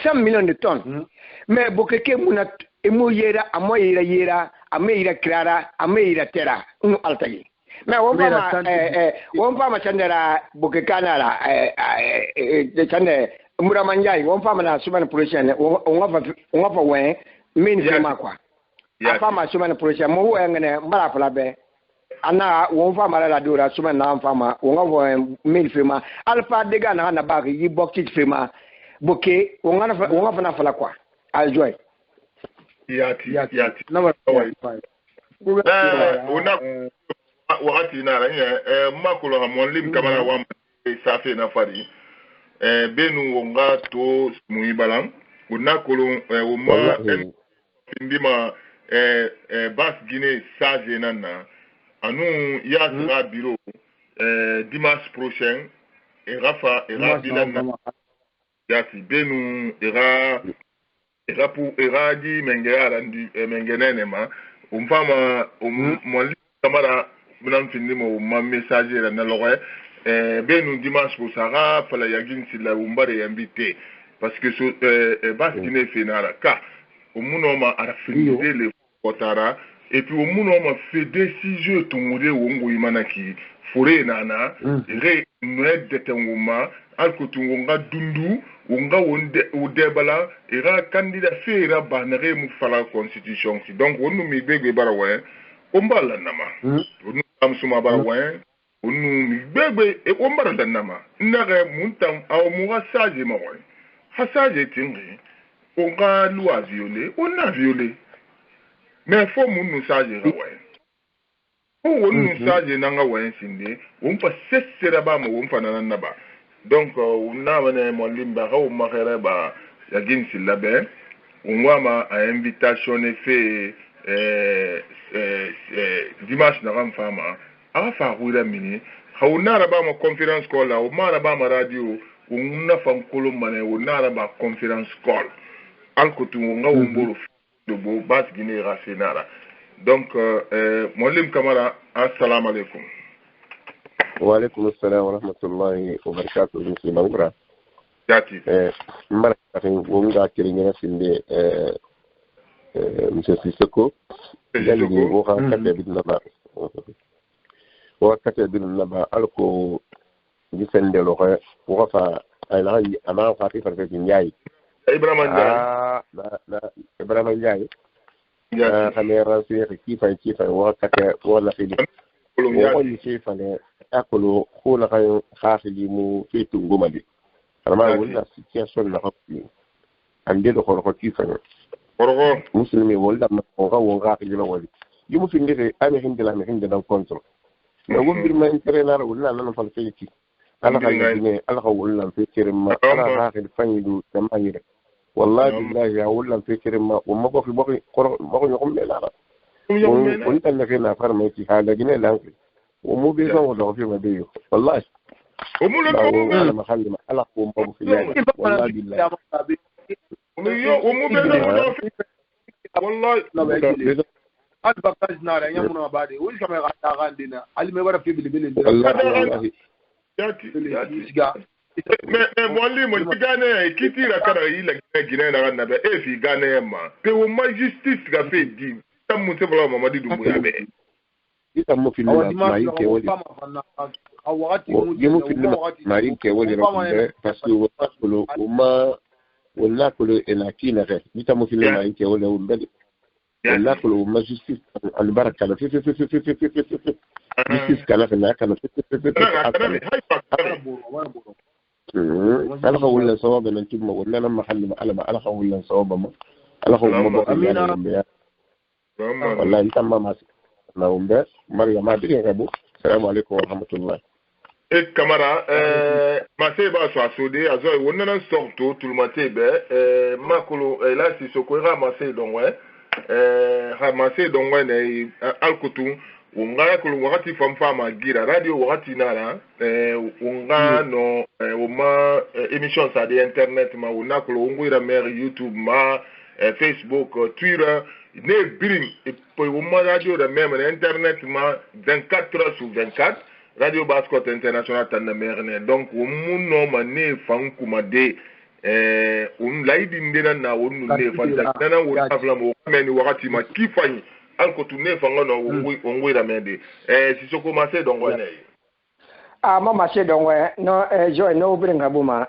100 millions de tonnes mais bokeke muna emu yera amo yera ame yera clara ame yera terra nu altagi mais won fama chandera bokekana la de chande mura manjai won fama na sumana prochaine on va wen min vraiment quoi afama sumana prochaine mo ngene mbara fala be ana won fama la dora sumana na fama won va min vraiment Alpha dega na ba yi boxi vraiment boke won fana fala quoi aljoy yati na wa una wakati na ra makolo ha monlim kamara wa safe na fari benu wonga to muibalam una kolo woma ndima bas Guinée sage nana anu ya bureau dimanche prochain rafa bilana yati benu era di mengera ndi mengenene ma umfama monlim kamara bunan findimo ma messager na loye benu dimanche pour sara fala yagin sila umbare invité parce que so bas Guinée finara ka omunoma ara finide le kotara et puis omunoma fait décision tumude wongo imanaki fore nana re noed de tenguma alkotunga dundu wonga wonde udebala era candidat fera banare mu fala constitution si donc wonu mi begbe barawe ombala nama wonu amsuma barawe wonu mi begbe e ombala nama nare muntam aw muga sage mawe hasaje tingi onga loi violée on a violé mais faut mun sage rawe wonu sage nanga wa sinde on pa sessera ba mo won fana naba donc on a mané mo limba ko ma xere ba ya gin ci labe on wa ma invitation fait dimanche na ram fama a fa ruira mini hauna raba ma conférence call la o ma raba ma radio on na fam kolo mané on na raba conférence call alko tu nga o mboro do bo bas Guinée rasenara donc Molim Kamara assalamu alaikum. Wa alaikum assalam wa rahmatullahi wa barakatuh. Muslim Angura. Yati. Maraka wonga kiringa sinde monsieur Sissoko. Yali wo ha kate bin naba. Wo kate bin naba alko gisende lo ko fa ala yi ama fa fi farfe nyai. Ibrahima Ndiaye. Ibrahima Ndiaye. Kamera siri kifa wakati wala fili wala kifa ne akolo kuna kayo khafili mu fitu ngomali kama wala situation na hapi ande do ko kifa ne korgo muslimi wala ma ko wonga khili la wali yumu fi ngere ami hindela mi hindela control no gombir ma entrenar wala nan fa fiki ala khali ala wala fi kirma ala khali fanyidu tamani والله بالله يا ولا فكر ما وما بقى بقى يقوم لا وانت اللي فينا فرمتي هذا جنيه لا ومو بيزون ولا في ما بيو والله ومو ما خلي ما على قوم ابو في والله بالله ومو بيزون والله Al-Bakaz Nara, Yamuna Badi, which come at Arandina, Alimeva Fibil. Mais mwalimu Gane kiti la kana ile Guinée na na be e fi Gane ma pe wo ma justice ga fe di tamu se bla Mamadi Doumbouya be ita mo fi na mai ke wole yemu fi na mai ke wole parce que o ma wala ko le enakina re ita mo fi na mai ke wole o mbele wala ko o ma justice al baraka la justice kala kana kana ألغى ولا صواب أن نجيب ما ولا لما حل ما ألغى ولا صواب ما ألغى ما بقي والله أنت ما ماسك نوم بس مريم ما أدري يا أبو السلام عليكم ورحمة الله. إيه كاميرا ما سيبا سواسودي أزوي وننا سورتو tout le matin ما كلو là si ce qu'on ramassé donc ouais ramassé donc ouais alkutu unga kulu wakati famfama gira radio wakati nara unga no uma émission ça de internet ma una kulu unguira mer YouTube ma Facebook Twitter ne birim et pour uma radio de même internet ma 24 heures sur 24 radio Bascot international tanda merne donc umuno mane fanku made laidi ndena na wonu ne fanta nana wona flamo meni wakati ma kifani alko tourner fangono ongwe la mende si so commencer donc ouais mama se donc ouais no joy no bringa buma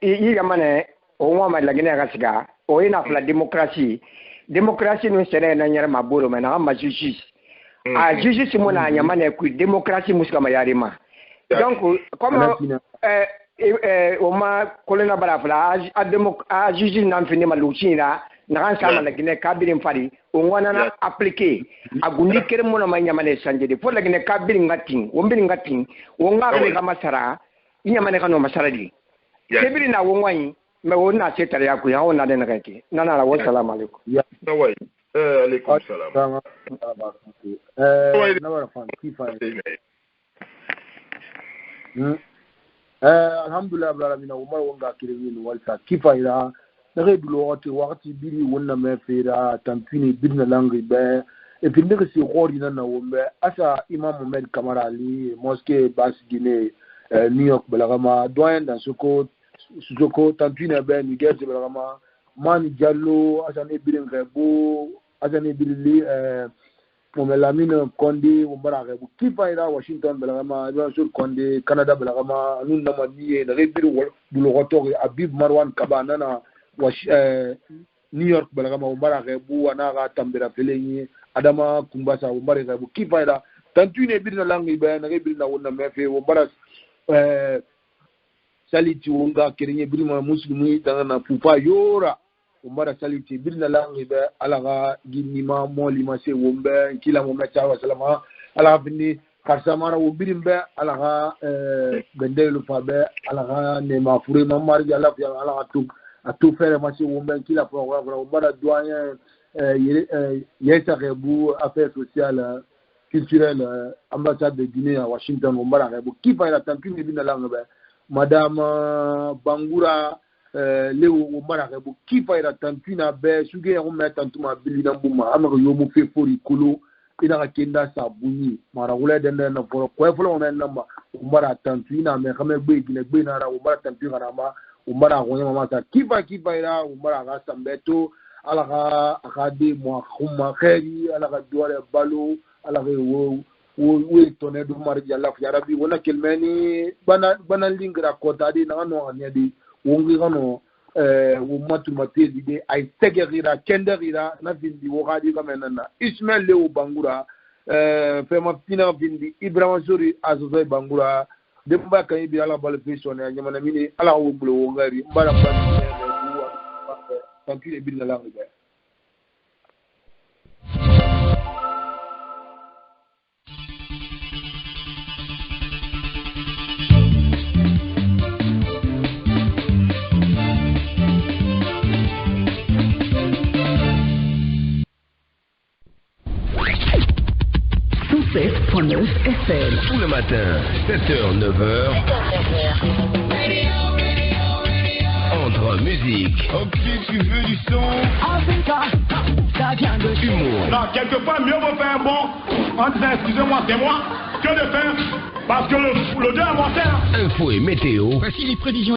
yi gamane o wa ma la gine ga siga o ina fla démocratie no sere na nyara maburo mena ma justice justice mo na nyamane ku démocratie musika ma yarima donc comme o ma kolena bara fla a justice na fini ma luchina na sama la gine kabirin fari on wana na appliquer agundi kere mona manyamane sanjede fo la gine kabirin ngatin wombiri ngatin won ngare ga masara inyamane kanu masara di kebiri na won wani me won na setare ya ku ya won na de na kake nana la wassalamu alaikum ya tawai alaikum salam na fan kifa alhamdulillah rabbil umar wonga kirewin walsa kifa ila nare dulo wakati biri wonna me fera tampini bidna langi be e pinde ke si gori na wombe asa imam Mohamed Kamara Ali mosquée basse Guinée New York balagama doyen dans soko tampini be ni gerte balagama man Diallo asane birin rebo asane bilili Momelamine Condé wombara rebo kifa ira Washington balagama sur Condé Canada balagama nun na maniye nare biri dulo Habib Marwan Kabana na New York balagama umbara rebu anaga tambera felenyi adama kumbasa umbara rebu kifaida tantune birna langi be na birna wonna mefe umbara saliti wonga kirenye birma muslimu tanga pupa yora umbara saliti birna langi be alaga ginima moli mase wombe kila momna chawa salama ala bini karsamara wobirimbe alaga bendelu fabe alaga ne mafure mamari ala ya alaga tuk à tout faire marcher au même qu'il a pour avoir doyen Yessa Rebou affaires sociales culturelles ambassade de Guinée à Washington au Mararebu qui va la tantu ni bina langue madame Bangura Léo au Mararebu qui va la tantu na be suge on met tantu ma bilina buma amako yomu fe fori kulu ina kenda sabuni mara wala dende na for ko folo on namba au mara tantu na me kame gbe Guinée gbe na ra au mara tantu na ma umbara agonya mama kifa ira umbara ga sambeto alaga akade mo khuma kheri alaga duare balo alaga wo tone do mari yalla fi arabi wona kelmeni bana lingra kota di na no anyadi wongi gano wo matu matedi de ay tegerira kenderira na vindi wo gadi kamenana Ismail Leo Bangura fema fina vindi Ibrahima Sori azoy Bangura demba kan bi ala bal fashion ya nyama mini ala wo bulo wo ngari mbara ba tanki bi na la ngbe FM. Tout le matin, 7h, 9h. Entre musique. Ok, tu veux du son? Africa. ça vient de Humour. Non, quelquefois, mieux vaut faire un bon en disant excusez-moi, c'est moi, que de faire parce que le Dieu a inventé. Info et météo. Voici les prévisions.